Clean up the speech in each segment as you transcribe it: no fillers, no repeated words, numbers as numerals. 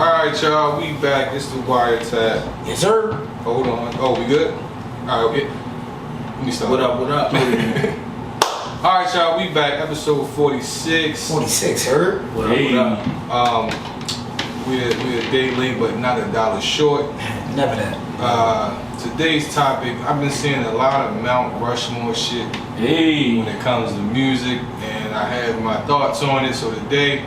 Alright, y'all, we back. It's the WIRETAP. Yes, sir. Hold on. Oh, we good? Alright, let me start. What up, what up? Alright, y'all, we back. Episode 46. 46, heard? What up, what up? We're a day late, but not a dollar short. Never that. Today's topic, I've been seeing a lot of Mount Rushmore shit when it comes to music, and I have my thoughts on it. So today,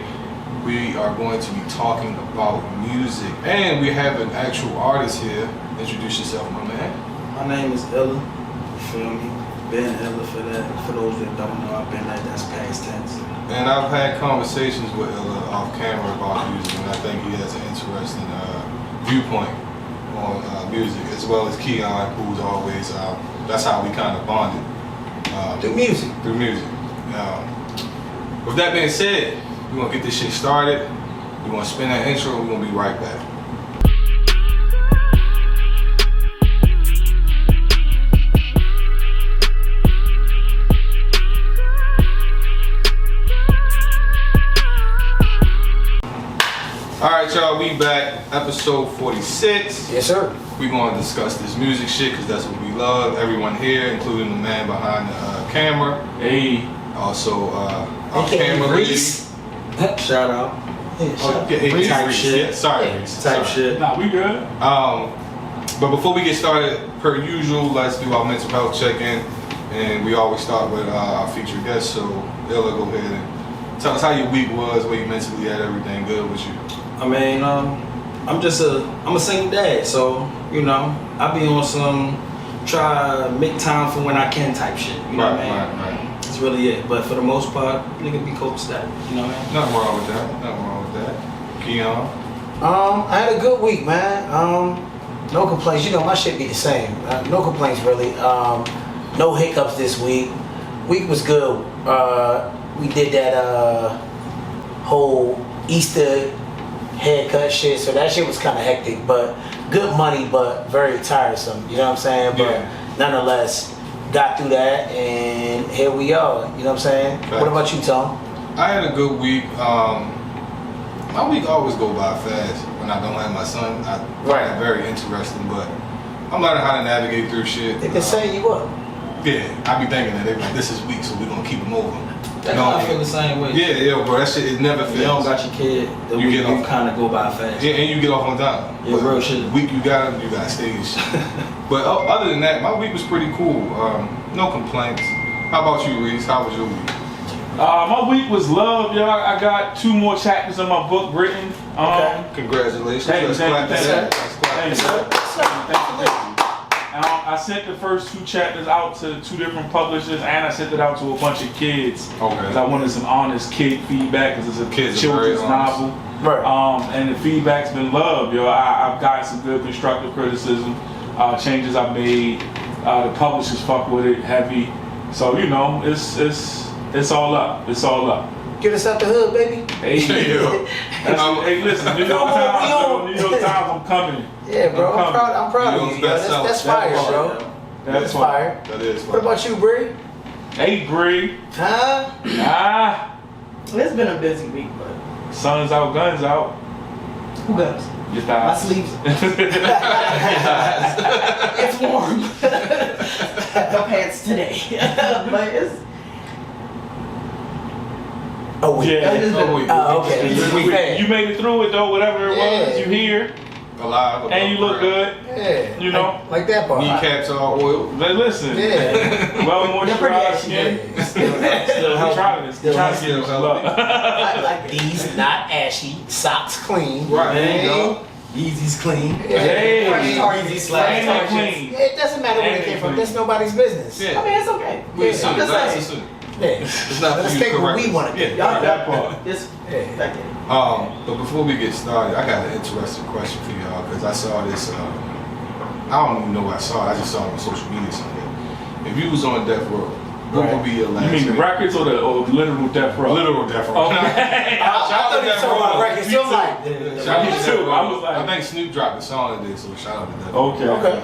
we are going to be talking about music, and we have an actual artist here. Introduce yourself, my man. My name is Ella. You feel me? Ben Ella for that. For those that don't know, I've been like that's past tense. And I've had conversations with Ella off camera about music, and I think he has an interesting viewpoint on music, as well as Kiyon, who's always, that's how we kind of bonded. Through music. Through music. With that being said, we're gonna get this shit started. We're gonna spin that intro, and we're gonna be right back. Alright, y'all, we back. Episode 46. Yes, sir. We're gonna discuss this music shit, because that's what we love. Everyone here, including the man behind the camera. Hey. Also, our AKA camera lady. Reese. Shout out. Yeah, Oh, yeah, Reese type type shit. shit. Yeah, sorry, Yeah, Reese. Type Sorry. shit. Nah, we good. But before we get started, per usual, let's do our mental health check-in, and we always start with our featured guest. So, Ella, go ahead and tell us how your week was, where you mentally had everything good with you. I mean, I'm a single dad, so you know, I be on some try make time for when I can type shit. You know what I mean? Right. That's really it. But for the most part, nigga be copacetic. You know what I mean? Nothing wrong with that. Nothing wrong with that. Kiyon. I had a good week, man. No complaints. You know, my shit be the same. No complaints, really. No hiccups this week. Week was good. We did that whole Easter haircut shit, so that shit was kind of hectic, but good money, but very tiresome. You know what I'm saying? But nonetheless, got through that, and here we are. You know what I'm saying? Okay. What about you, Tom? I had a good week. My week always go by fast when I don't have my son. I find that very interesting, but I'm learning how to navigate through shit. They can say you up. Yeah, I be thinking that they be like, this is weak, so we're gonna keep him over. That's how I feel the same way. Yeah, bro, that shit, it never If fails. you don't got your kid, the You week get off. kind of go by fast. Yeah, and you get off on time. Yeah, real shit. Week you got him, you got to stay and shit. But other than that, my week was pretty cool. No complaints. How about you, Reese? How was your week? My week was love, y'all. I got 2 more chapters of my book written. Okay. Congratulations. Thank you, Let's thank clap you, that. thank Let's clap Thank that. you. I sent the first 2 chapters out to 2 different publishers, and I sent it out to a bunch of kids. Okay. Because I wanted some honest kid feedback, because it's a Kids are children's very honest. novel. Right. And the feedback's been love, yo. I've gotten some good constructive criticism, changes I made. The publishers fuck with it heavy, so you know it's all up. It's all up. Get us out the hood, baby. Hey, hey, listen, New York Times, I'm coming. Yeah, bro. I'm proud of Young's you. Yo. bestseller. That's fire, That's bro. That's fire. That is What about you, Bree? Hey, Bree. Huh? It's been a busy week, but Sun's out, guns out. who goes? Your My thighs. sleeves. It's warm. No pants today. But it's Oh, wait. Yeah. it's been- Okay. You made it through it though, whatever it was. You here, Alive. and you look good. Yeah. You know. Like that part. Kneecaps all oiled. But listen, Yeah. well They're pretty moisturized ashy skin. days. Still, we trying to Still get still this love. I like it. These not ashy, socks clean. Right. There you Hey. go. Yeezy's clean. Hey, Fresh Target Easy slash ain't Target. clean. It doesn't matter where they came from. That's nobody's business. Yeah. I mean, it's okay. We I'm assume just that's saying. assumed. Yeah. It's not Let's for you take to what correct we us. want to do. Yeah. Y'all That part. Just Yeah. back in. But before we get started, I got an interesting question for y'all, because I saw this. I don't even know where I saw it. I just saw it on social media somewhere. If you was on death row, what would be your last? You mean the meal? records or the literal death row? Literal death row. Okay. I thought he was talking about records. Still like. Shout out to Me Death too. Row. I was like- I think Snoop dropped a song today, so shout out to Death Row. Okay. Okay.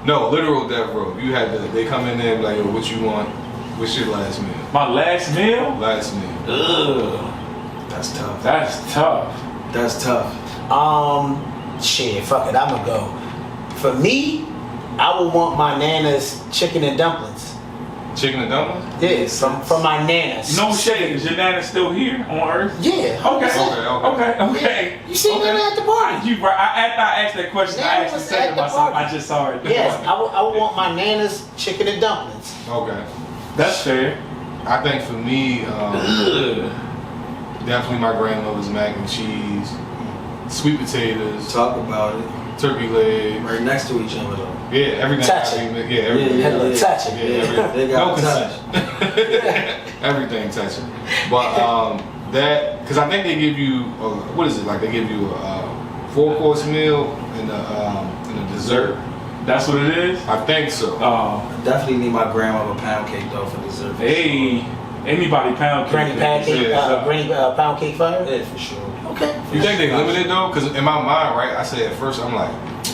No, literal death row. You had to. They come in there and be like, yo, what you want? What's your last meal? My last meal? Last meal. Ugh. That's tough. That's tough. That's tough. Shit, fuck it, I'ma go. For me, I would want my nana's chicken and dumplings. Chicken and dumplings? Yes, from my nana's. No shade. Is your nana still here on Earth? Yeah. Okay. You seen Nana at the party? After I asked that question, I Nana actually was said at to the myself, party. I just saw it. Yes, I would want my nana's chicken and dumplings. Okay. That's fair. I think for me, definitely my grandmother's mac and cheese, sweet potatoes, Talk about it. turkey leg. Right next to each other though. Yeah, everything. Touch it. Yeah, everything. Yeah, Hello, touch it. Yeah, everything. They got No touch. consent. Everything touching. But that, because I think they give you, what is it, like they give you a 4-course meal and a dessert. That's what it is? I think so. I definitely need my grandma a pound cake though for dessert. Hey, anybody pound cake. Granny pancake, Yeah. granny pound cake fire. Yeah, for sure. Okay. You think they limited though? Because in my mind, right, I said at first, I'm like,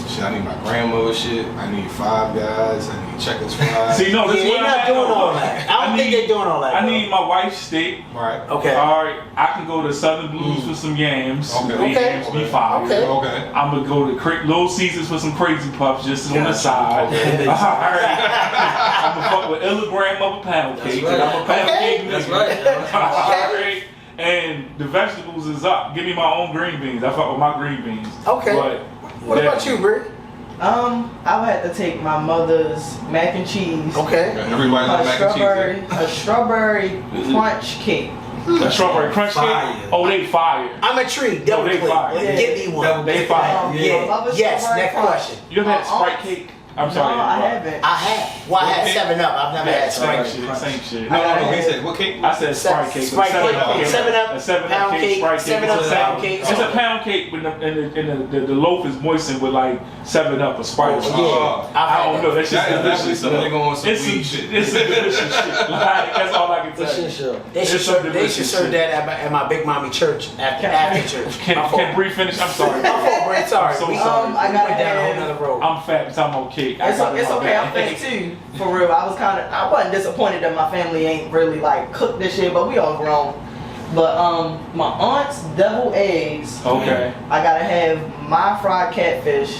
shit, I need my grandmother's shit. I need Five Guys. I need Checkers fries. See, no, Yeah, that's they're what not I'm doing all that. I don't think they're doing all that. I bro. need my wife's steak. Right. Okay. All right, I can go to Southern Blues for some yams. Okay. They Okay. yams be fire. Okay. Okay. I'm gonna go to Little Caesars for some Crazy Puffs just on the side. Okay. All right. I'm gonna fuck with Illa grandmother pound That's cake. right. I'm a pound Okay. cake That's nigga. right. All right. And the vegetables is up. Give me my own green beans. I fuck with my green beans. Okay. But What about you, Britt? I would have to take my mother's mac and cheese. Okay. Everybody love mac and cheese. A strawberry crunch cake. A strawberry crunch Fire. cake. Oh, they fire. I'm intrigued. Double they click. fire. Yeah. Give me one. They fire. Yeah. My mother's Yes. strawberry Next crunch. question. You ever had My Sprite aunt's- cake? I'm sorry. No, I haven't. I have. Well, I had Okay. 7-Up. I've never had Same Sprite. shit. Same shit. No, he said, what cake? I said Sprite cake. Sprite cake. cake. 7-Up, A 7-Up pound cake, Sprite cake. 7-Up, It's a pound cake. It's a pound cake with the loaf is moistened with like 7-Up or Sprite. Yeah. I don't know. That shit's That is definitely delicious. some nigga on some It's weed some shit. It's some delicious shit. Like, that's all I can For tell shit you. show. They should It's some serve, they should delicious serve shit. that at my Big Mommy church after church. Can Bree finish? I'm sorry. My fault, Brett. Sorry. I'm so We- sorry. we I gotta went down a whole have- nother road. I'm fat. I'm talking about cake. It's okay, I'm fat too. For real, I wasn't disappointed that my family ain't really like cooked this shit, but we all grown. But my aunt's deviled eggs. Okay. I gotta have my fried catfish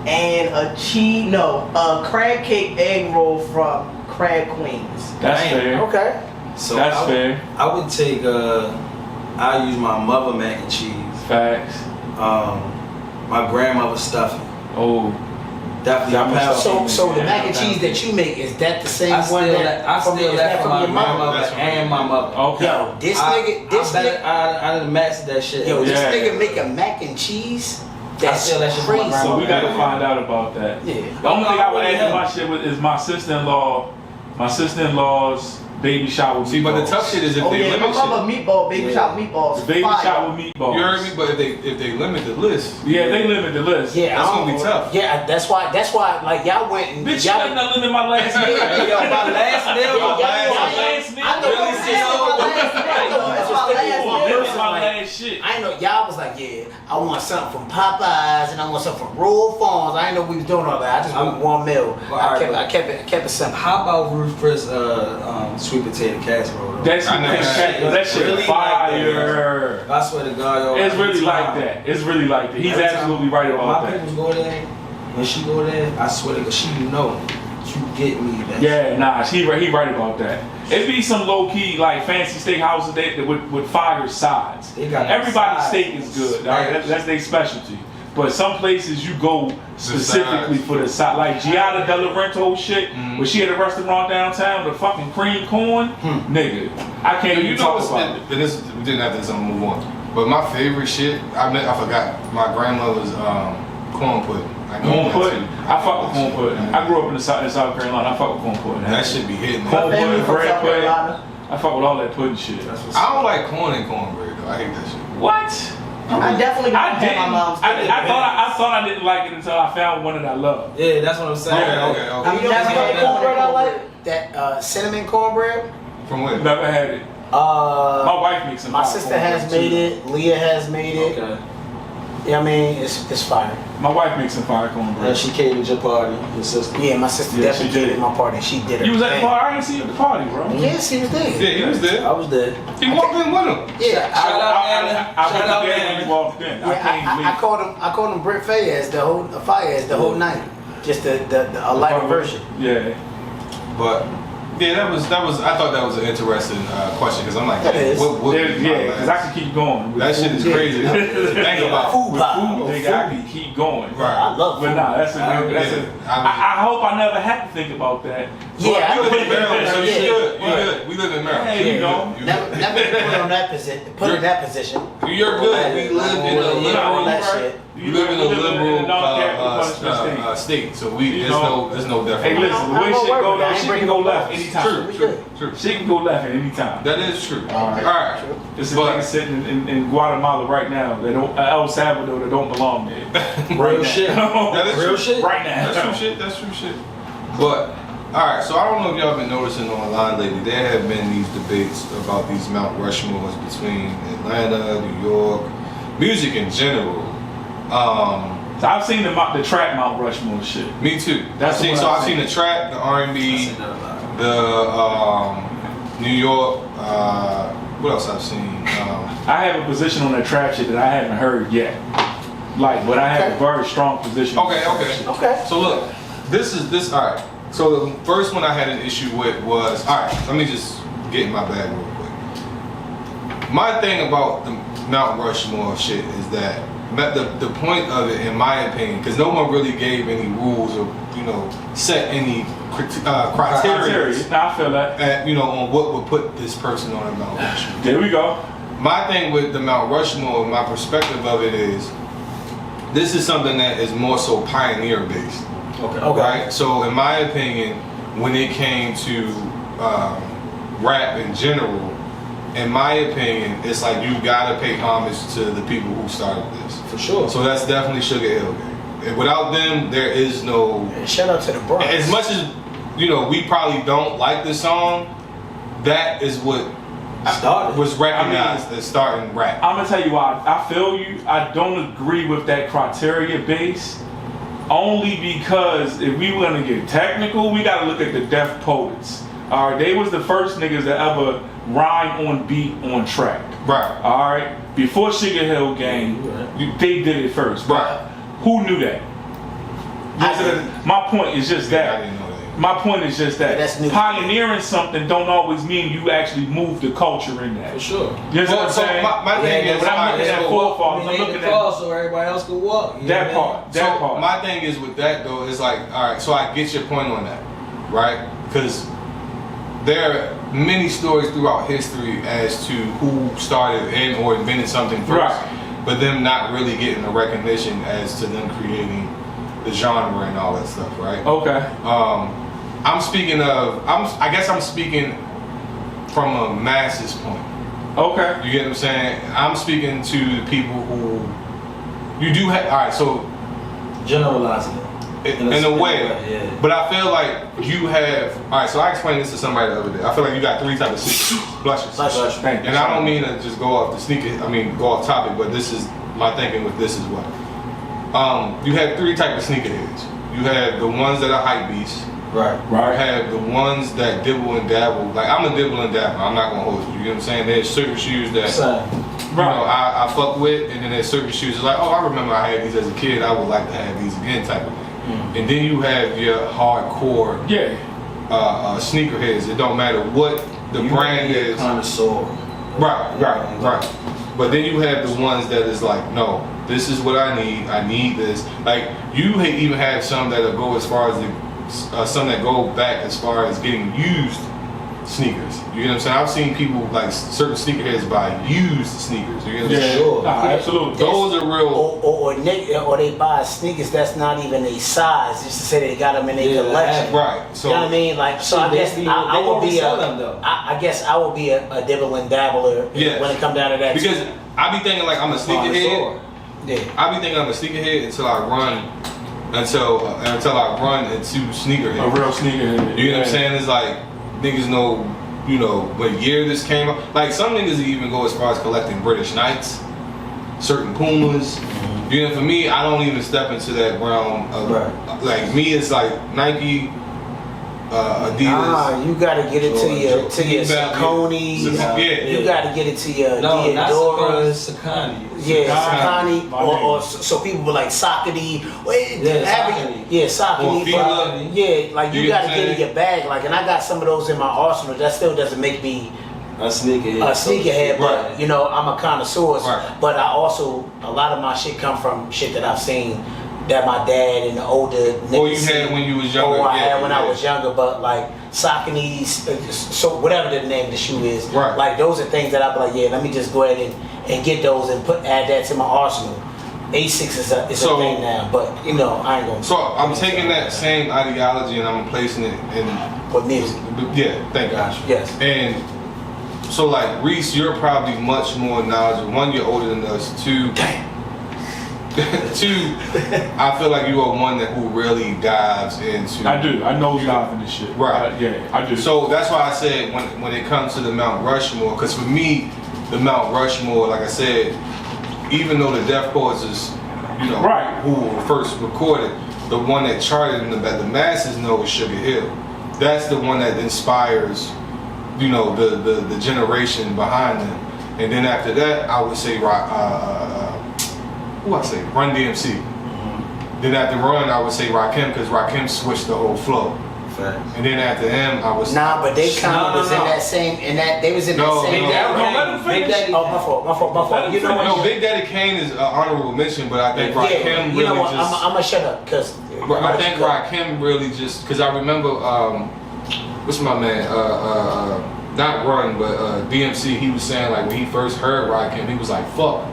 and a crab cake egg roll from Crab Queens. That's Damn. fair. Okay. So That's I, fair. I would take I use my mother mac and cheese. Facts. My grandmother's stuffing. Oh. Definitely a pound cake. So the mac and cheese that you make, is that the same I one steal that that from is that my your mom? grandmother That's from and my mother. Okay. Yo, this I nigga, I done mastered that shit. yo, this Yeah. nigga make a mac and cheese. That's steal that shit from my crazy. grandma. So we gotta find out about that. Yeah. The only thing I would add to Yeah. my shit is my sister-in-law's baby shower. See, but the meatballs. tough shit is if Oh they yeah, my limit mama shit. meatball, baby Yeah. shop meatballs. The baby fire. shower meatballs. You heard me? But if they limit the list, Yeah, they limit the list. Yeah, That's I don't gonna be know. tough. Yeah, that's why like y'all went and Bitch, you y'all. better not limit my last meal. Yo, my last meal. Y'all- My last y'all- last meal. I know Really, it's sis? just My last meal. That's my last Come on, meal. limit my last shit. I know y'all was like, yeah, I want something from Popeyes and I want something from Rural Farms. I didn't know we was doing all that. I just went with one meal. Well, I alright, kept it simple. How about Ruth Chris sweet potato casserole? Though? That shit, I know that shit Really fire. I swear to God, yo. It's really like that. It's really like that. He's Every time absolutely right about My that. peoples go there. When she go there, I swear to God, she know you get me that. Yeah, nah, he right about that. It be some low key like fancy steakhouses that with fire sides. They got Everybody's sides. steak is good. All right? That's their specialty. But some places you go specifically sides. for the side, like Giada De Laurentiis shit, where she had a restaurant downtown, the fucking cream corn, nigga. I can't you even know talk what's about it. we didn't have this. I'm gonna move on. But my favorite shit, I forgot my grandmother's corn pudding. I know Corn that pudding. too. I fuck with corn pudding. I grew up in South Carolina. I fuck with corn pudding. That shit be hitting. Corn Family pudding, from bread South pudding. Carolina. I fuck with all that pudding shit. I don't like corn and cornbread though. I hate that shit. What? I definitely I got didn't. my mom's. I thought I didn't like it until I found one that I love. Yeah, that's what I'm saying. Okay. You I've know never what had cornbread I cornbread. like? That cinnamon cornbread. From where? Never had it. My wife makes some. My fire sister has cornbread, made too. it. Leah has made it. Okay. Yeah, I mean, it's fire. My wife makes some fire cornbread. And she catered your party, your sister. Yeah, my sister Yeah, definitely she did. did my party. She did it. You was at the party? I didn't see you at the party, bro. Yes, he was there. Yeah, he was there. I was there. He walked in with him. Yeah, Shout out, I Shout was out, there when man. you walked in. I yeah, can't I leave. called him Brit Fayez the whole Fayez the whole night. Just a lighter version. Yeah. But yeah, that was. I thought that was an interesting question because I'm like, That is. what Yeah, because I can keep going. that shit is crazy. Think about Food pop. Nigga, I can keep going. Right. I love But food. nah, that's a I hope I never had to think about that. Yeah, You live in Maryland, so you Yeah. good. You good. We live in Maryland. Hey, you know. Never been put on that position. Put in that position. You're good. We live in a All liberal. that shit. We live in a liberal non-capital state, so we You there's know. no Hey, difference. listen, the way I'm shit gonna go work with though, that. I she ain't can bringing go no left balls. anytime. True. She can go left at any time. That is true. All right. All right. This is But- nigga sitting in Guatemala right now. That don't El Salvador that don't belong there. Real shit. That is Real true. shit. Right now. That's true shit. But all right, so I don't know if y'all been noticing online lately. There have been these debates about these Mount Rushmores between Atlanta, New York, music in general. So I've seen the trap Mount Rushmore shit. Me too. That's what I've I've seen seen. the trap, the R&B, the New York. What else I've seen? I have a position on that trap shit that I haven't heard yet. Like, but I have a very strong position. on Okay, that okay. shit. Okay. So look, this. All right. So the first one I had an issue with was, all right, let me just get in my bag real quick. My thing about the Mount Rushmore shit is that the point of it, in my opinion, because no one really gave any rules or set any criteria. Nah, I feel that. On what would put this person on a Mount Rushmore. There we go. My thing with the Mount Rushmore, my perspective of it is, this is something that is more so pioneer based. Okay. Right? So in my opinion, when it came to rap in general, in my opinion, it's like you gotta pay homage to the people who started this. For sure. So that's definitely Sugar Hill Gang. And without them, there is no. And shout out to the Bronx. As much as we probably don't like the song, that is what was recognized as starting rap. I'm gonna tell you why. I feel you. I don't agree with that criteria base. Only because if we want to get technical, we gotta look at the Deaf Poets. All right, they was the first niggas that ever rhyme on beat on track. Right. All right, before Sugar Hill Gang, they did it first. Right. Who knew that? My point is just I that. didn't know that. My point is just that. Yeah, that's new. Pioneering something don't always mean you actually move the culture in that. For sure. You know what I'm So saying? my thing is, when I'm looking at forefathers, I'm looking at so everybody else can walk. that part. That so part. my thing is with that though is like, all right, so I get your point on that, right? Because there are many stories throughout history as to who started and or invented something first, Right. but them not really getting the recognition as to them creating the genre and all that stuff, right? Okay. I'm speaking of, I guess I'm speaking from a masses point. Okay. You get what I'm saying? I'm speaking to the people who you do have. All right, so Generalizing it. in a way, Yeah. but I feel like you have. All right, so I explained this to somebody the other day. I feel like you got three types of sneakers, blushes. Thank you. And I don't mean to just go off the sneaker. I mean go off topic, but this is my thinking with this as well. You have three types of sneakerheads. You have the ones that are hype beasts. Right. You have the ones that dibble and dabble. Like I'm a dibble and dabble. I'm not gonna hold you. You know what I'm saying? There's certain shoes that I fuck with, and then there's certain shoes that's like, oh, I remember I had these as a kid. I would like to have these again, type of thing. And then you have your hardcore sneakerheads. It don't matter what the brand is. Connoisseur. Right. But then you have the ones that is like, no, this is what I need. I need this. Like you even have some that go as far as some that go back as far as getting used sneakers. You know what I'm saying? I've seen people like certain sneakerheads buy used sneakers. You know what I'm saying? Sure. Absolutely. Those are real. Or they buy sneakers that's not even a size just to say they got them in their collection. Right. So You know what I mean? Like, so I guess I would be I guess I would be a dibble and dabbler Yes. when it comes down to that. because I be thinking like I'm a sneakerhead. Yeah. I be thinking I'm a sneakerhead until I run until I run into sneakerhead. A real sneakerhead. You know what I'm saying? It's like niggas know, what year this came out. Like some niggas even go as far as collecting British Knights, certain Pumas. You know, for me, I don't even step into that realm of like me. It's like Nike, Adidas. Nah, you gotta get it to your Saucony's. You gotta get it to your Diodoras. Saucony. Saucony. Or so people were like Saucony. Saucony. Yeah, like you gotta get in your bag. Like, and I got some of those in my arsenal. That still doesn't make me a sneakerhead, but you know, I'm a connoisseur. But I also, a lot of my shit come from shit that I've seen that my dad and the older niggas. Or you had when you was younger. Or I had when I was younger, but like Saucony's, so whatever the name of the shoe is, like those are things that I be like, yeah, let me just go ahead and get those and add that to my arsenal. Asics is a thing now, but you know, I ain't gonna. So I'm taking that same ideology and I'm placing it in with music. Yeah, thank you. Yes. And so like Reese, you're probably much more knowledgeable. One, you're older than us. Two, I feel like you are one who really dives into. I do. I know diving this shit. Right. Yeah, I do. So that's why I said when it comes to the Mount Rushmore, because for me, the Mount Rushmore, like I said, even though the Death Causes, you know, who were first recorded, the one that charted and that the masses know is Sugar Hill. That's the one that inspires, you know, the generation behind them. And then after that, I would say Run DMC. Then after Run, I would say Rakim, because Rakim switched the whole flow. And then after him, I was but they kind of was in that same, they was in that same. Let him finish. Oh, my fault. You know what? No, Big Daddy Kane is an honorable mention, but I think Rakim really just. I'm gonna shut up because. I think Rakim really just because I remember what's my man not Run but DMC. He was saying like when he first heard Rakim, he was like fuck.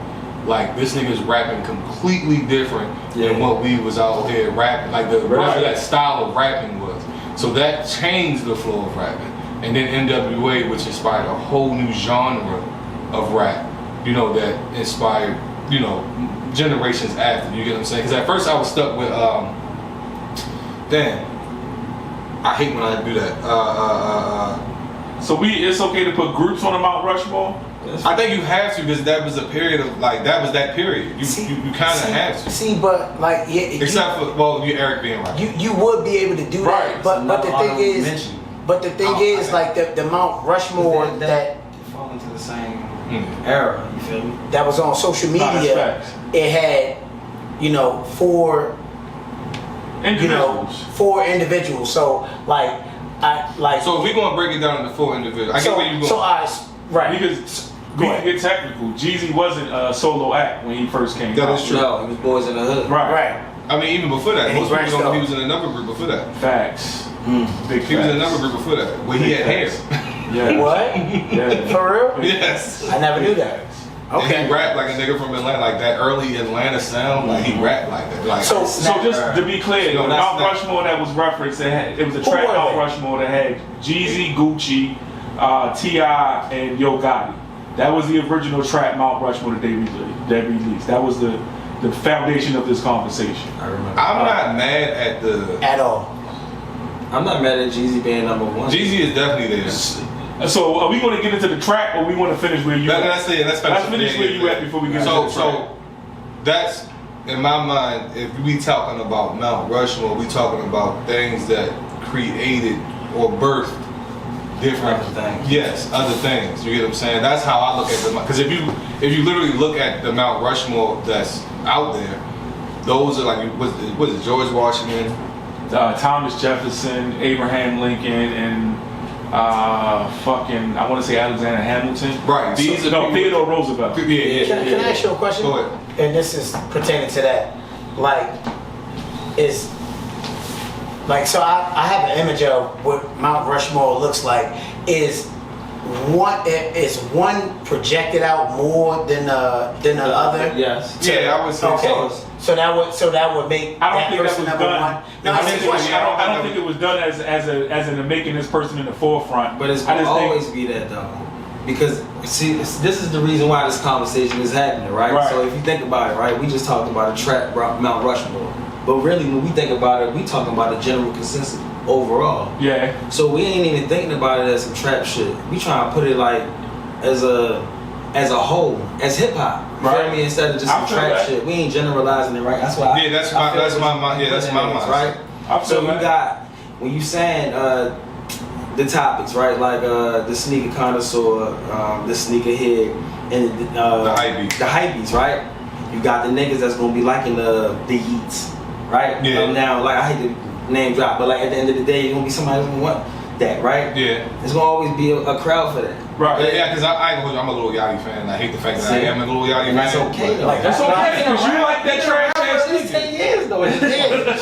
Like this nigga's rapping completely different than what we was out here rapping. Like that style of rapping was. So that changed the flow of rapping. And then NWA, which inspired a whole new genre of rap, you know, that inspired, you know, generations after. You get what I'm saying? Because at first I was stuck with, I hate when I do that. So it's okay to put groups on the Mount Rushmore? I think you have to because that was a period of like that was that period. You kind of have to. See, but like except for you Eric being right. You would be able to do that, but the thing is, like the Mount Rushmore that fall into the same era. You feel me? That was on social media. It had, you know, four individuals. So like So if we're gonna break it down into 4 individuals, I get where you going. Because we can get technical. Jeezy wasn't a solo act when he first came out. That is true. No, he was Boys in the Hood. Right. I mean, even before that, most people don't know he was in another group before that. Facts. He was in another group before that, where he had hair. Yeah. What? Yeah. For real? Yes. I never knew that. Okay. And he rapped like a nigga from Atlanta, like that early Atlanta sound. Like he rapped like that. Like so just to be clear, the Mount Rushmore that was referenced, it was a trap Mount Rushmore that had Jeezy, Gucci, T.I. and Yo Gotti. That was the original trap Mount Rushmore that they released. That was the foundation of this conversation. I remember. I'm not mad at all. I'm not mad at Jeezy being number 1. Jeezy is definitely there. So are we going to get into the track, or we want to finish where you? Let's finish where you at before we get into the track. So that's in my mind. If we talking about Mount Rushmore, we talking about things that created or birthed different things. Yes, other things. You get what I'm saying? That's how I look at them. Because if you literally look at the Mount Rushmore that's out there, those are like what is it? George Washington, Thomas Jefferson, Abraham Lincoln, and I want to say Alexander Hamilton. Right. Theodore Roosevelt. Yeah. Can I ask you a question? Go ahead. And this is pertaining to that. So I have an image of what Mount Rushmore looks like. Is one projected out more than the other? Yes. Yeah, I would say so. So that would make that person number 1. No, I don't think it was done as in making this person in the forefront. But it's going to always be that though. Because see, this is the reason why this conversation is happening, right? So if you think about it, right, we just talked about a trap Mount Rushmore. But really, when we think about it, we talking about a general consensus overall. Yeah. So we ain't even thinking about it as some trap shit. We trying to put it like as a whole, as hip hop. You feel me? Instead of just some trap shit. We ain't generalizing it, right? That's why. Yeah, that's my mind. Right. So you got when you saying the topics, right? Like the sneaker connoisseur, the sneaker head, and the hypebeats, right? You got the niggas that's gonna be liking the Yeats, right? Yeah. Now, like I hate to name drop, but like at the end of the day, you're gonna be somebody that's gonna want that, right? Yeah. There's gonna always be a crowd for that. Right. Yeah, because I'm a little Yachty fan. I hate the fact that I am a little Yachty fan. That's okay. Like, that's okay because you like that trash ass It's 10 years though. It's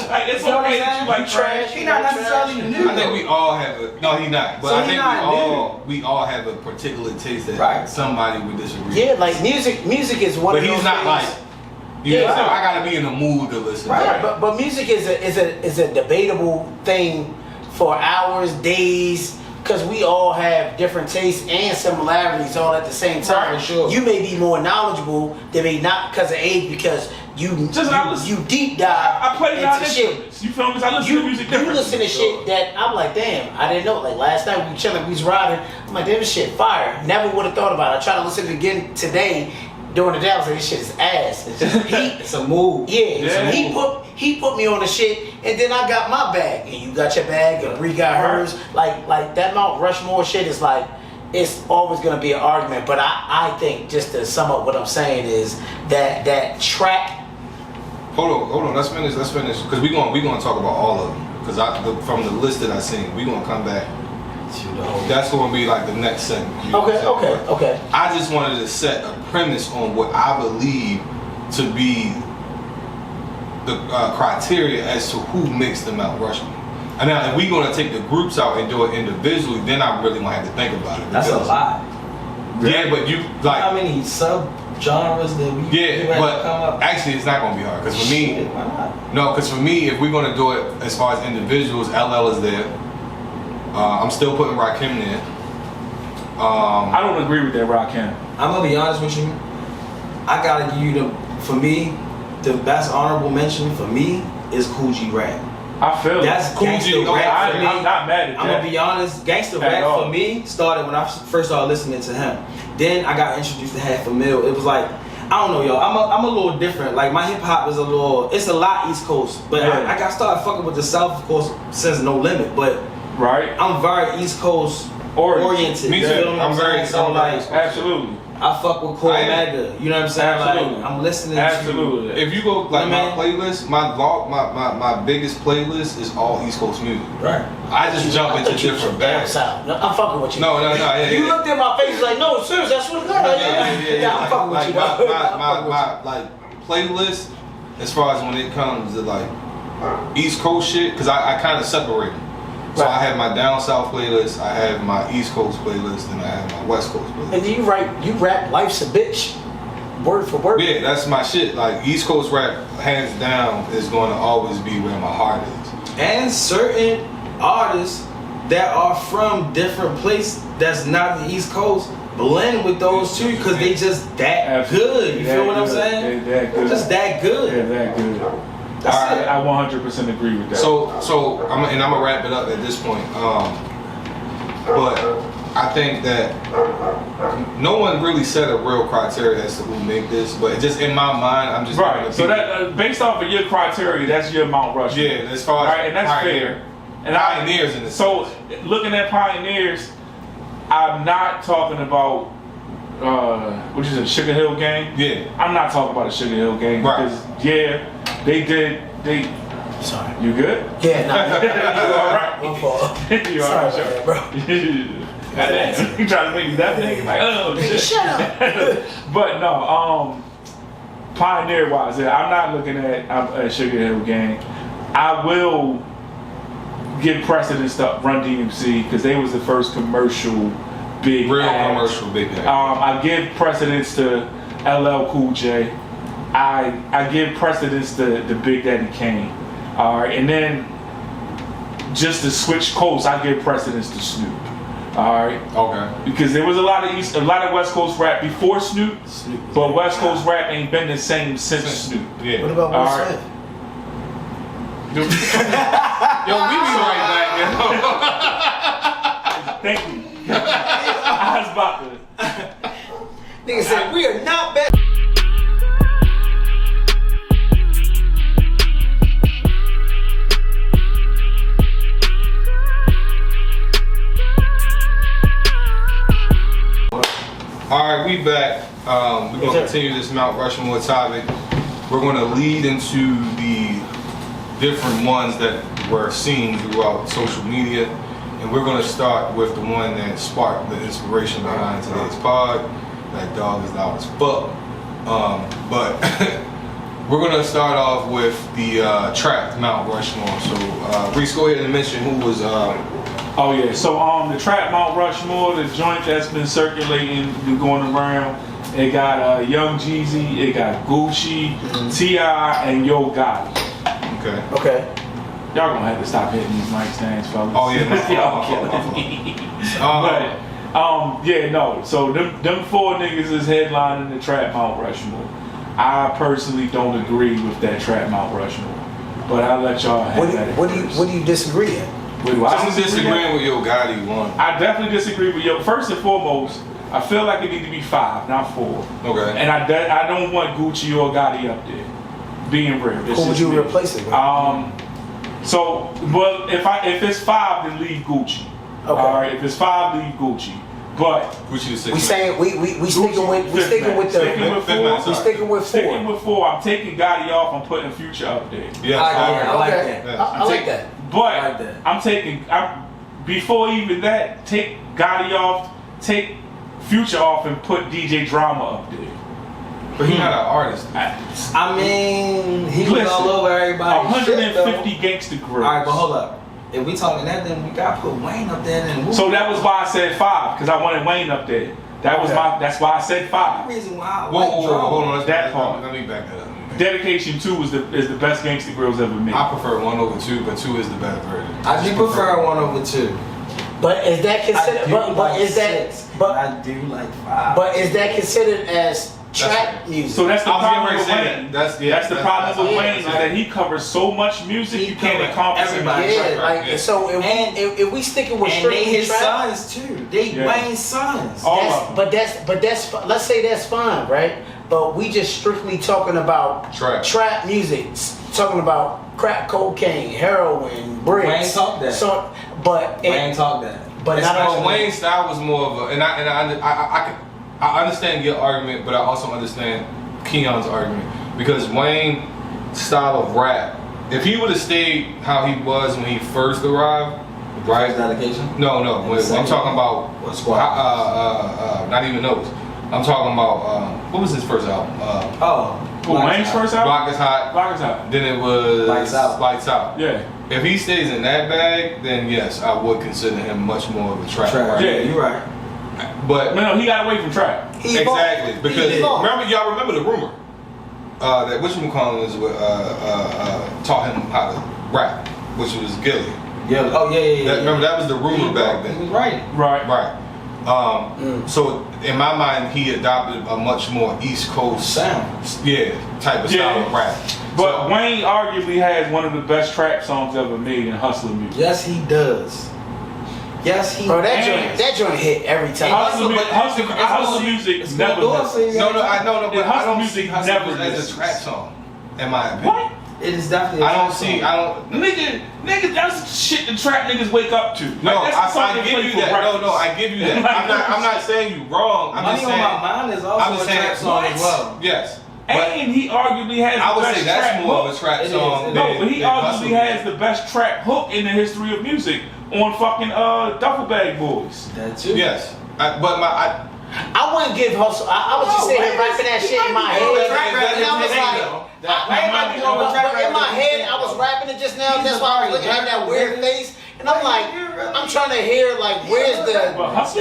like, it's okay that you like trash. He not necessarily new. I think we all have a no. He not. But So I he think we all have a particular taste that somebody would disagree. Yeah, like music is one. But of those he's not things. like. You know, I gotta be in the mood to listen. Right. But music is a debatable thing for hours, days. Because we all have different tastes and similarities all at the same time. Right, sure. You may be more knowledgeable than me, not because of age, because you deep dive I play into shit. instruments. You feel me? I listen to music You differently. listen to shit that I'm like, damn, I didn't know. Like last night we were chilling, we was riding. I'm like, damn, this shit fire. Never would have thought about it. I tried to listen to it again today. During the day, I was like, this shit is ass. It's a move. Yeah. So he put me on the shit, and then I got my bag, and you got your bag, and Bree got hers. Like that Mount Rushmore shit is like, it's always gonna be an argument. But I think, just to sum up what I'm saying, is that track. Hold on. Let's finish. Because we gonna talk about all of them. Because from the list that I seen, we gonna come back. That's gonna be like the next segment. You know what I'm saying? Okay. I just wanted to set a premise on what I believe to be the criteria as to who makes the Mount Rushmore. And now, if we're gonna take the groups out and do it individually, then I really gonna have to think about it. That's a lot. Yeah, but you like how many sub genres that we but come up? actually, it's not gonna be hard because for me, why not? no, because for me, if we're gonna do it as far as individuals, LL is there. I'm still putting Rakim there. I don't agree with that, Rakim. I'm gonna be honest with you. I gotta give you for me, the best honorable mention for me is Kool G Rap. I feel that's Kool gangsta G. rap for me. I'm not mad at that. I'm gonna be honest, gangsta rap for me started when I first started listening to him. Then I got introduced to Half a Mil. It was like, I don't know, yo. I'm a little different. Like my hip hop is it's a lot East Coast, but I got started fucking with the South, of course, since No Limit. But I'm very East Coast oriented. Me too. I'm very absolutely. I fuck with Cole Mega. You know what I'm saying? Absolutely. Like, I'm listening Absolutely. If you go like my playlist, my biggest playlist is all East Coast music. Right. I just jump into different bands. No, I'm fucking with you. No. Yeah, you looked at my face like, no, seriously, that's what it's Yeah. I'm fucking with you. My like playlist, as far as when it comes to like East Coast shit, because I kind of separate them. So I have my down south playlist, I have my East Coast playlist, and I have my West Coast playlist. And you rap Life's a Bitch, word for word. Yeah, that's my shit. Like East Coast rap, hands down, is going to always be where my heart is. And certain artists that are from different places that's not the East Coast blend with those two because they just that good. You feel what I'm saying? They're that good. Just that good. They're that good. I 100% agree with that. So I'm gonna wrap it up at this point. But I think that no one really set a real criteria as to who make this. But just in my mind, I'm just right. So that based off of your criteria, that's your Mount Rushmore. Yeah, as far as and that's fair. And pioneers in this. So looking at pioneers, I'm not talking about what is it, Sugar Hill Gang? Yeah. I'm not talking about a Sugar Hill Gang because they Sorry. You good? Yeah, nah. You all right? My fault. You all right, Sorry, bro? You trying to make me that nigga like, oh shit. Shut up. But no, pioneer wise, I'm not looking at Sugar Hill Gang. I will give precedence to Run DMC because they was the first commercial big real act. commercial big act. I give precedence to LL Cool J. I give precedence to the Big Daddy Kane. All right, and then just to switch coasts, I give precedence to Snoop. All right. Okay. Because there was a lot of West Coast rap before Snoop, but West Coast rap ain't been the same since Snoop. Yeah. What about Will Smith? Yo, we be right back, yo. Thank you. I was about to. Nigga said we are not back. back. We're going to continue this Mount Rushmore topic. We're going to lead into the different ones that were seen throughout social media. And we're going to start with the one that sparked the inspiration behind today's pod. That dog is loud as fuck. But we're going to start off with the track Mount Rushmore. So, Reese, go ahead and mention who was... Oh yeah, so the track Mount Rushmore, the joint that's been circulating, been going around, it got Young Jeezy, it got Gucci, T.I., and Yo Gotti. Okay. Y'all gonna have to stop hitting these mic stands, fellas. Oh yeah, y'all killing me. But yeah, no. So them four niggas is headlining the trap Mount Rushmore. I personally don't agree with that trap Mount Rushmore, but I'll let y'all have that. What do you disagree in? I'm disagreeing with Yo Gotti one. I definitely disagree with Yo. First and foremost, I feel like it need to be 5, not 4. Okay. And I don't want Gucci or Gotti up there. Being real. Who would you replace it with? So, well, if it's 5, then leave Gucci. Okay. All right. If it's 5, leave Gucci. But Gucci the 6. We saying we sticking with the sticking with 4. we sticking with 4. Sticking with 4. I'm taking Gotti off. I'm putting Future up there. Yeah, I like that. Yeah. I like that. But like before even that, take Gotti off, take Future off, and put DJ Drama up there. But he's not an artist. I mean, he was all over everybody. 150 Gangsta Grills. All right, but hold up. If we talking that, then we got to put Wayne up there. Then So that was why I said 5, because I wanted Wayne up there. That's why I said 5. The reason why. Whoa, hold on. That part. Let me back that up. Dedication 2 is the best Gangsta Grills ever made. I prefer 1 over 2, but 2 is the better version. I do prefer 1 over 2. But is that considered? But is that? 6, But I do like 5. But is that considered as trap music? So that's the I was problem getting with ready to say Wayne. that. That's the problem with yeah, Wayne is that he covers so much music He you can't covers encompass everybody. everybody. Yeah, like Yeah. so. If we sticking with And they strictly his trap, sons too. They Yeah. Wayne's sons. All of them. but that's let's say that's fine, right? But we just strictly talking about Trap music, talking about crack cocaine, heroin, bricks. Wayne talked that. So, but Wayne talked that. But not But only Wayne's style was more of a, and I understand your argument, but I also understand Kiyon's argument, because Wayne's style of rap, if he would have stayed how he was when he first arrived, right? His dedication? No. I'm talking about What squad? not even those. I'm talking about what was his first album? Wayne's first album? Block is Hot. Block is Hot. Then it was Lights Out. Yeah. If he stays in that bag, then yes, I would consider him much more of a trap. Yeah, artist. you're right. But No, he got away from trap. exactly, because He evolved. y'all remember the rumor that whatchamacallit taught him how to rap, which was Gilly. Yeah. Oh yeah. Remember that was the rumor back then. He was right. Right. So in my mind, he adopted a much more East Coast Sound. type of style of rap. But Wayne arguably has one of the best trap songs ever made in hustler music. Yes, he does. Yes, he. bro, does. that joint hit every time. Hustler music It's never gonna do it does. for you. No, I know, And but I hustle don't music see hustle never as a misses. trap song, in my opinion. What? It is definitely. I don't. Nigga, that's shit the trap niggas wake up to. No, Like, that's the song I they give play you for that. breakfast. No, I give you that. I'm not saying you wrong. I'm Money just on saying. My Mind is also I'm just a saying trap song what? as well. Yes. And he arguably has I the would best say that's trap more hook. of a trap It is. song. No, but he than hustle arguably has music. the best trap hook in the history of music on fucking Duffel Bag Boys. That too. Yes, but I wouldn't give hustle. I was just sitting here rapping that shit in my head, and I was like, but in my head, I was rapping it just now. That's why I was looking at that weird face, and I'm like, I'm trying to hear like, where's the bricks,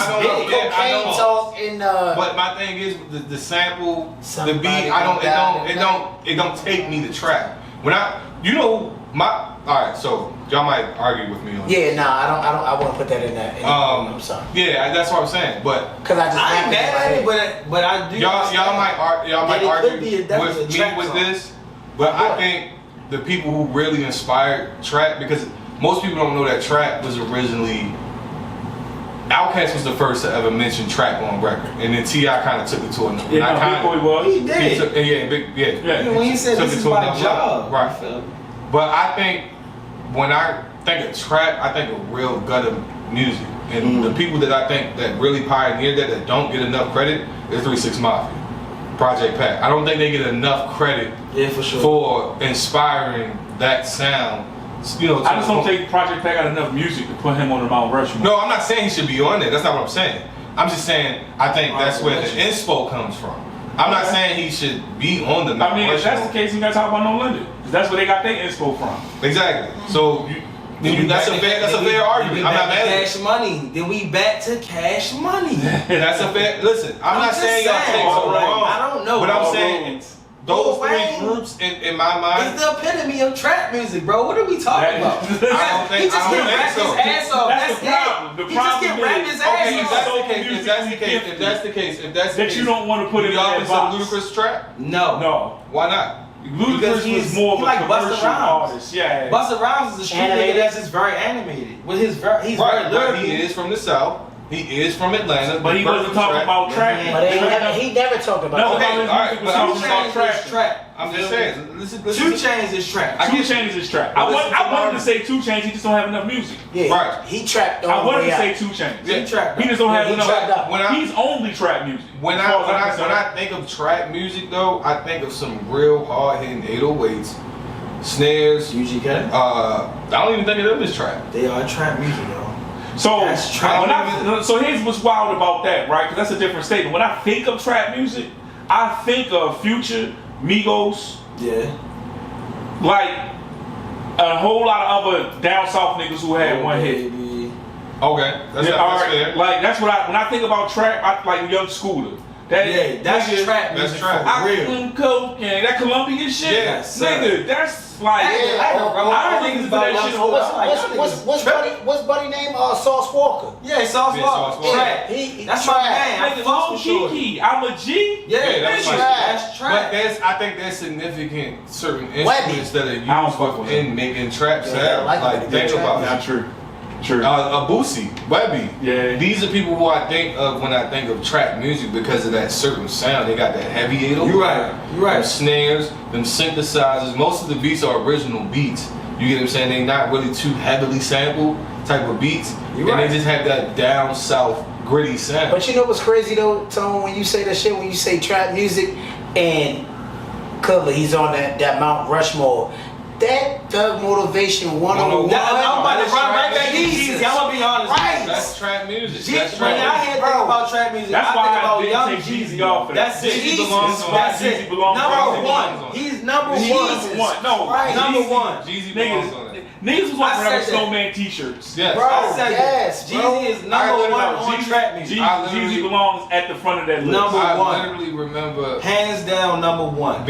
cocaine talk, and But my thing is the sample, the Somebody beat. It don't take me to trap. When all right. So y'all might argue with me on. yeah, nah, I wouldn't put that in that. I'm sorry, Yeah, that's what I'm saying. But because I just I ain't rapped it in my mad at head. it, but I do. y'all might That it argue could be definitely with a me trap with song. this. But I think the people who really inspired trap, because most people don't know that trap was originally. Outkast was the first to ever mention trap on record, and then T.I. kind of took it to another. Yeah, no, Big Boy was. He did. Yeah. When he said took this it is to my another job, level. Right. But I think when I think of trap, I think of real gutter music. And the people that I think that really pioneered that don't get enough credit is 3-6 Mafia, Project Pat. I don't think they get enough credit for sure for inspiring that sound. You know, I just don't think Project Pat got enough music to put him on the Mount Rushmore. No, I'm not saying he should be on there. That's not what I'm saying. I'm just saying I think that's where the inspo comes from. I'm not saying he should be on the Mount Rushmore. If that's the case, you gotta talk about No Limit. That's where they got their inspo from. Exactly. So that's a fair argument. I'm not mad at Cash Money. Then we back to Cash Money. That's a fair. Listen, I'm not saying y'all take so wrong. I don't know. But I'm saying those three groups in my mind. It's the epitome of trap music, bro. What are we talking about? I don't think so. His ass off. That's the problem. The problem rap his ass Okay, off. if that's the case, that you don't want to put it in y'all that consider box. Ludacris trap? No. Why not? Ludacris was more of a commercial artist. Yeah. Busta Rhymes is a street nigga that's just very animated. With his he's very lyrical. He is from the South. He is from Atlanta. But he wasn't talking about trap. But he never talked about No, trap. Okay, all right, but I'm just Two Chainz is trap. I'm just saying. Listen. 2 Chainz is trap. 2 Chainz is trap. I wanted to say 2 Chainz. He just don't have enough music. Yeah, Right. he trapped I on wanted the way to say out. 2 Chainz. Yeah. He trapped. He just don't have He trapped enough. out. He's only trap music. When I think of trap music though, I think of some real hard hitting 808s, snares. UGK. I don't even think of them as trap. They are trap music, yo. So, That's trap. so here's what's wild about that, right? Because that's a different statement. When I think of trap music, I think of Future, Migos, Yeah. like a whole lot of other down south niggas who had one hit. Baby. Okay, that's fair. Like that's what when I think about trap, I like Young Scooter. That Yeah, that's nigga, trap that's music. trap. For real. Oxygen, cocaine, that Colombian shit. Yes, sir. Nigga, that's like Hey, I heard niggas about that shit. What's buddy name? Sauce Walker. Yeah, Sauce Yeah, Walker. Sauce Walker. Trap. He That's my man. I Nigga, fucks Lil with Shorty. Kiki, I'm a G. Yeah, Yeah, that's that's trap. trap. That's trap. But I think there's significant certain instruments that are I don't fuck used with in making trap Yeah, sound. I like Like it. think Yeah, about Not it. true. True. A Boosie, Webby. Yeah. These are people who I think of when I think of trap music because of that certain sound. They got that heavy 808. You right. You right. Them snares, them synthesizers. Most of the beats are original beats. You get what I'm saying? They're not really too heavily sampled type of beats. You and right. they just have that down south gritty sound. But you know what's crazy though, Tone, when you say that shit, when you say trap music, and Cutler, he's on that Mount Rushmore. That Thug Motivation 101. I'm about to That's run right trap back music. easy. I'm gonna be honest. Right. That's trap music. When That's I trap music. hear think about trap music, That's I why think I about didn't Young take Jeezy. Jeezy off of that. That's it. Jeezy Jesus. belongs on That's that. it. Jeezy belongs on Number that. one. He's number Jesus. one. No, Right. Number one. Jeezy belongs on Niggas, it. niggas was walking I around with said that. snowman t-shirts. Yes. Bro, I said yes, Jeezy bro. is number one on trap music. Jeezy belongs at the front of that list. Number I one. literally remember Hands down, number one.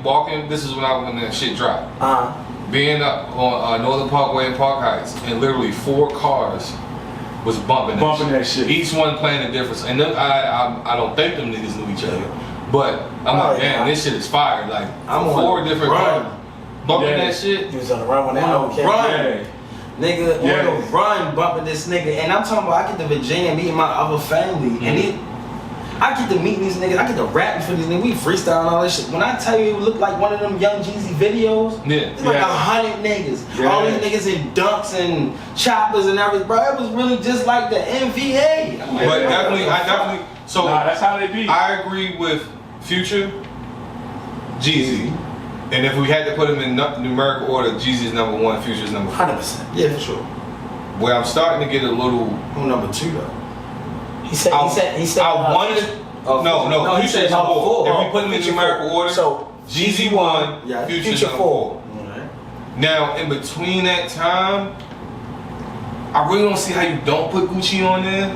walking. This is when that shit dropped. Being up on Northern Parkway and Park Heights, and literally 4 cars was bumping that shit. Each one playing a difference. And them, I don't think them niggas knew each other. But I'm like, yeah. damn, this shit is fire. Like, I'm 4 on different run. cars bumping Yeah. that shit. He was on the run when that On album the came out. run. Nigga, Yeah. on the run, bumping this nigga. And I'm talking about, I get to Virginia meeting my other family. And I get to meet these niggas. I get to rapping for these niggas. We freestyling all this shit. When I tell you it looked like one of them Young Jeezy videos, Yeah. it's like Yeah. 100 niggas. Yeah. All these niggas in dunks and choppers and everything. Bro, it was really just like the MVA. I'm like, But bro, definitely. So Nah, that's how they be. I agree with Future, Jeezy. And if we had to put them in numerical order, Jeezy's number 1, Future's number 4. 100%. Yeah, for sure. Where I'm starting to get a little. Who number 2 though? He said. I wanted. Oh, No, he Future's said number 4. If we put them in Future numerical 4. order, So Jeezy 1, Yeah, Future's Future number 4. 4. Now, in between that time, I really don't see how you don't put Gucci on there.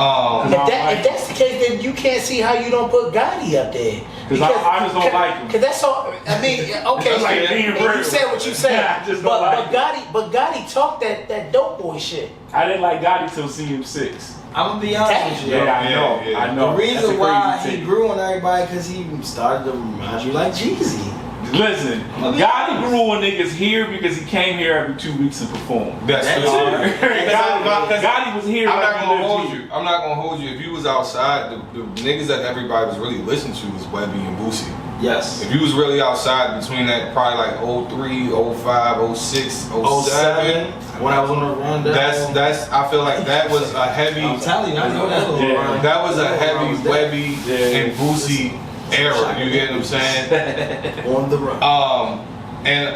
If that's the case, then you can't see how you don't put Gotti up there. Because I just don't like him. Because that's all. I mean, okay, That's like and being you real. said what you said. Yeah, I just don't like but Gotti talked that dope boy shit. I didn't like Gotti till CM6. I'm gonna be honest with you. Yeah, I know. Yeah. I know. The That's a reason why crazy he take. grew on everybody because he started to remind you like Jeezy. Listen, Gotti grew on niggas here because he came here every 2 weeks and performed. That's That's true. it. Gotti was here. I'm like not he gonna lived hold here. you. I'm not gonna hold you. If you was outside, the niggas that everybody was really listening to was Webby and Boosie. Yes. If you was really outside between that, probably like 03, 05, 06, 07. When I was on the run, that's. I feel like that was a heavy. I'm telling you, I know that little run. That was a heavy Webby and Boosie era. You get what I'm saying? On the run. And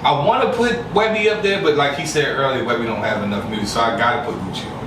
I want to put Webby up there, but like he said earlier, Webby don't have enough music, so I gotta put Gucci on there.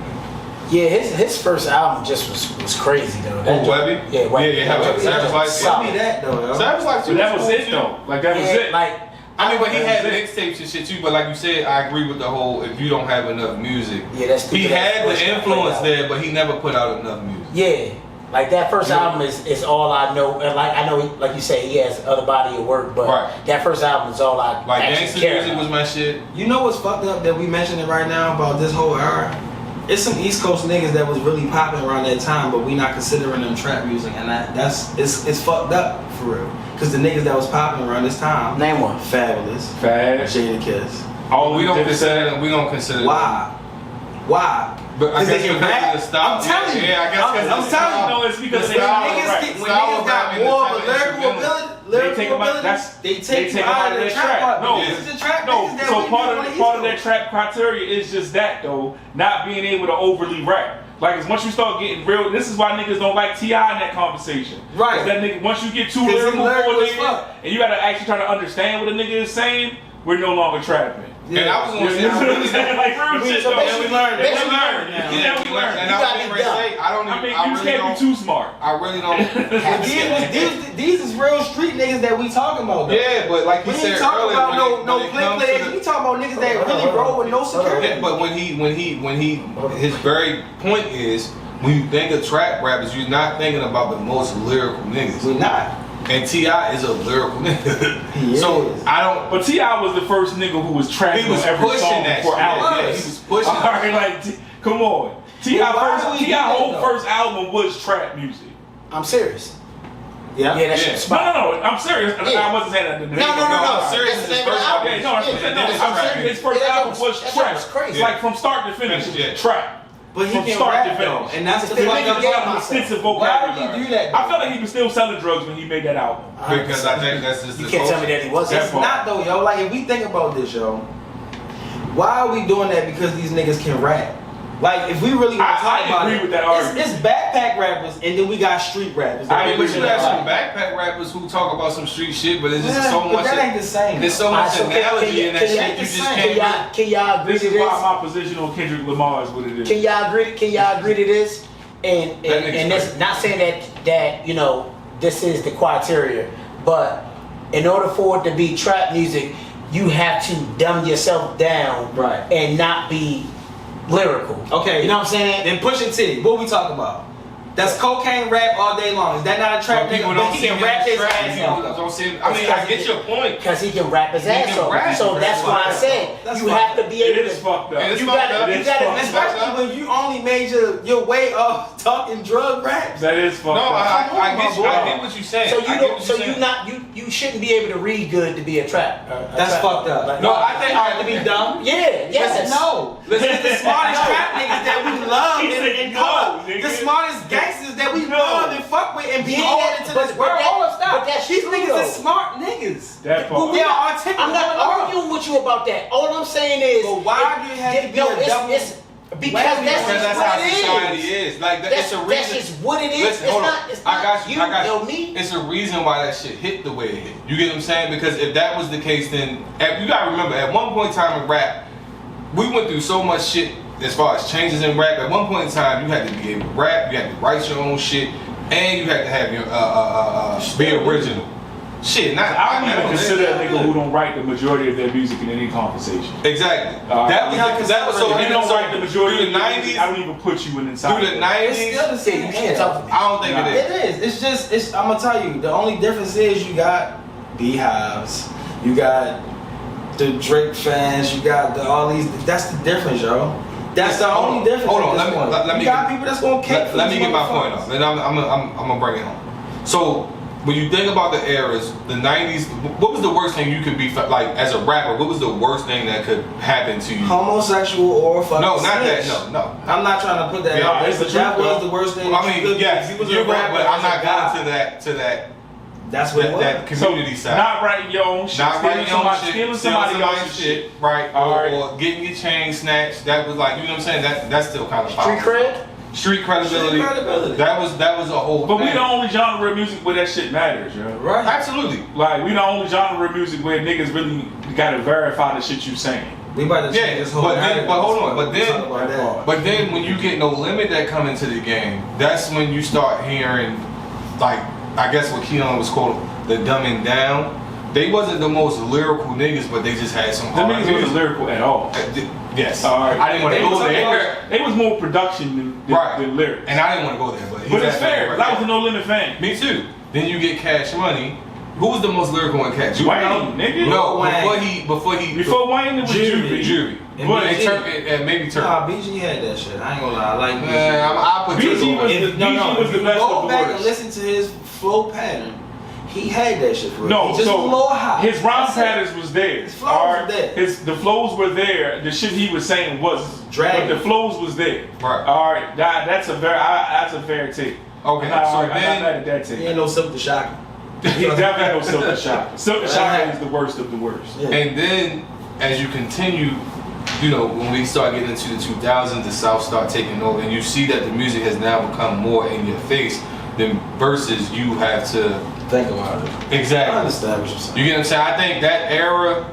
Yeah, his first album just was crazy though. Oh, Webby? Yeah, Webby. Yeah, Savage Life. Tell me that though. Savage Life. But that was it though. Like that was it. Like, I mean, but he had mixtapes and shit too. But like you said, I agree with the whole. If you don't have enough music, yeah, that's he had the influence there, but he never put out enough music. Yeah, like that first album is all I know, and like I know, like you say, he has other body of work, but that first album is all I like. Gangsta Music about. was my shit. You know what's fucked up that we mentioned it right now about this whole era? It's some East Coast niggas that was really popping around that time, but we not considering them trap music, and it's fucked up for real. Cause the niggas that was popping around this time, Name one. Fabulous, Jadakiss. Oh, we don't consider them. We don't consider. Why? Why? But I guess they can because rap. of the style. I'm telling you. Yeah, I guess I'm telling you. No, it's because The they style When of rap. niggas Style got of rap more of and a the lyrical instrumental. ability, they take you out of the trap part. No, This is the trap no. niggas that So we part do on the of East that Coast. trap criteria is just that though, not being able to overly rap. Like, as once you start getting real, this is why niggas don't like T.I. in that conversation. Right. 'Cause that nigga, once you get too 'Cause he lyrical lyrical for a as nigga, fuck. and you gotta actually try to understand what a nigga is saying, we're no longer trapping. And I was gonna say, You I know what really I'm saying? Like, real shit though. basically learned it. We learned. Yeah, we learned. And You I gotta was be gonna dumb. say, I don't I even. mean, I you really can't don't. be too smart. I really don't. But these is real street niggas that we talking about. Though. Yeah, but like you We said ain't talking earlier, about no when it play comes to players. the- We talking about niggas that really roll with no security. Yeah, but when he, his very point is, when you think of trap rappers, you're not thinking about the most lyrical niggas. We not. And T.I. is a lyrical nigga. He So is. I don't. But T.I. was the first nigga who was trapping He was on every pushing song that before shit. album. Yeah, he was pushing. Alright, like, come on. T.I. Well, why do we do that, whole though? first album was trap music. I'm serious. Yeah. Yeah, that Yeah. shit's No, spot. no, I'm serious. Yeah. I wasn't saying that. No. Serious That's is the his name of first the album. album. Yeah, no, I'm Yeah, saying his first that album was- was that trap. was crazy. Like from start to finish, Yeah. trap. But he From can start rap to though, finish. and that's the The fuck nigga up. gave An extensive Why vocabulary. would you do that? I felt like he was still selling drugs when he made that album. Because I think that's just You the can't tell me culture. that he wasn't. It's not though, yo. Like if we think about this, yo, why are we doing that? Because these niggas can rap. Like if we really want to talk I about agree it, with that argument. it's backpack rappers, and then we got street rappers. I mean, but agree you with have that. some backpack rappers who talk about some street shit, but it's just Yeah, so but much. that ain't the same. There's so Alright, much so analogy in that can shit. y'all- You just can can't. Can y'all agree This to is this? why my position on Kendrick Lamar is what it is. Can y'all agree to this? And That nigga's that's crazy. not saying that you know this is the criteria, but in order for it to be trap music, you have to dumb yourself down, Right. and not be lyrical. Okay, you know what I'm saying? Then Pusha T, what we talking about? That's cocaine rap all day long. Is that not a trap But people nigga? don't But he see can him rap as his trap. ass People off. don't see him. I mean, I get your point. Because he can rap his He ass can off. rap. So that's why I said That's you fucked have to up. be It able is to. fucked up. It is You fucked gotta, up. you It is gotta, fucked up. Especially when you only made your way of talking drug raps. That is fucked No, up. I get what you're saying. So I you get don't. what So you're you saying. not. You shouldn't be able to read good to be a trap. That's trap. fucked up. Like, No, I think I have to be dumb. Yeah. Yes. No. Listen, the smartest trap niggas that we love He said and no, call. nigga. The smartest gangsters that we No. love and fuck with and be Yeah, all into but- this but world. that- All of stuff. but that's These true, niggas though. are smart niggas. That part. They are articulate. I'm not arguing with you about that. All I'm saying is. But why do you have to be no, a double? it's because Why? that's Because just that's what how it society is. is. Like That's, it's a that's reason. just what it is. Listen, it's hold on. not. It's not I got you. I got know you. me. It's a reason why that shit hit the way it hit. You get what I'm saying? Because if that was the case, then you gotta remember, at one point in time in rap, we went through so much shit as far as changes in rap. At one point in time, you had to be able to rap, you had to write your own shit, and you had to have your be original. Shit, not I don't even know. consider a nigga who don't write the majority of their music in any conversation. Exactly. That was that was so. If you don't write the majority through of the the music, I '90s. don't even put you in inside. Through the It's '90s. still the same. You can't talk to me. I don't think Nah. it is. It is. It's I'm gonna tell you. The only difference is you got beehives. You got the Drake fans. You got all these. That's the difference, yo. That's the Hold only on. difference. Hold at on, this let me- point. let me you got get- people that's gonna kick. Let me get my point off, and I'm gonna bring it home. So when you think about the eras, the 90s, what was the worst thing you could be, like, as a rapper, what was the worst thing that could happen to you? Homosexual or fucking No, not snitch. that, no. I'm not trying to put that Yeah, out there, it's the but that truth, was though. the worst thing. Well, that I you mean, could yes, do. If you was you're a right, rapper, but I'm as a not guy, going to that That's what it was. that community side. Not writing your own shit. Not writing your own shit, Stealing somebody else's shit. right? Alright. Or getting your chain snatched. That was like, you know what I'm saying? That's still kind of Street cred. Street credibility. Street credibility. That was a whole. But thing. we the only genre of music where that shit matters, yo. Right. Absolutely. Like, we the only genre of music where niggas really gotta verify the shit you saying. We about to Yeah, change this whole but then- narrative. but hold on, but We'll then- talk about that. But then when you get No Limit that come into the game, that's when you start hearing, like, I guess what Kiyon was called the dumbing down. They wasn't the most lyrical niggas, but they just had some Them hard niggas music. wasn't lyrical at all. Yes. Alright. I didn't want to They go was- there. They was more production than lyrics. And I didn't want to go there, but But it's fair, because I was a No Limit fan. Me too. Then you get Cash Money. Who was the most lyrical in Cash? Wayne, nigga. No, Wayne. Before Wayne, it was Juvie. Juvie. And But BG. and maybe Turk. Nah, BG had that shit. I ain't gonna lie. I like BG. Man, I put Turk BG on. was If, the best go of the back worst. and listen to his flow pattern, he had that shit for real. No, he just so a little high. his rhyme That's it. patterns was there. His flows were there. The flows were there. The shit he was saying wasn't. Dragging. But the flows was there. Right. All right. That's a fair take. Okay, I'm so not then- mad at that He take. ain't no Silk the Shocker. He definitely knows Silk the Shocker. Silk the Shocker is the worst of the worst. Yeah. And then as you continue, you know, when we start getting into the 2000s, the South start taking over, and you see that the music has now become more in your face. Then versus you have to Think about it. I exactly. understand what you're saying. You get what I'm saying? I think that era,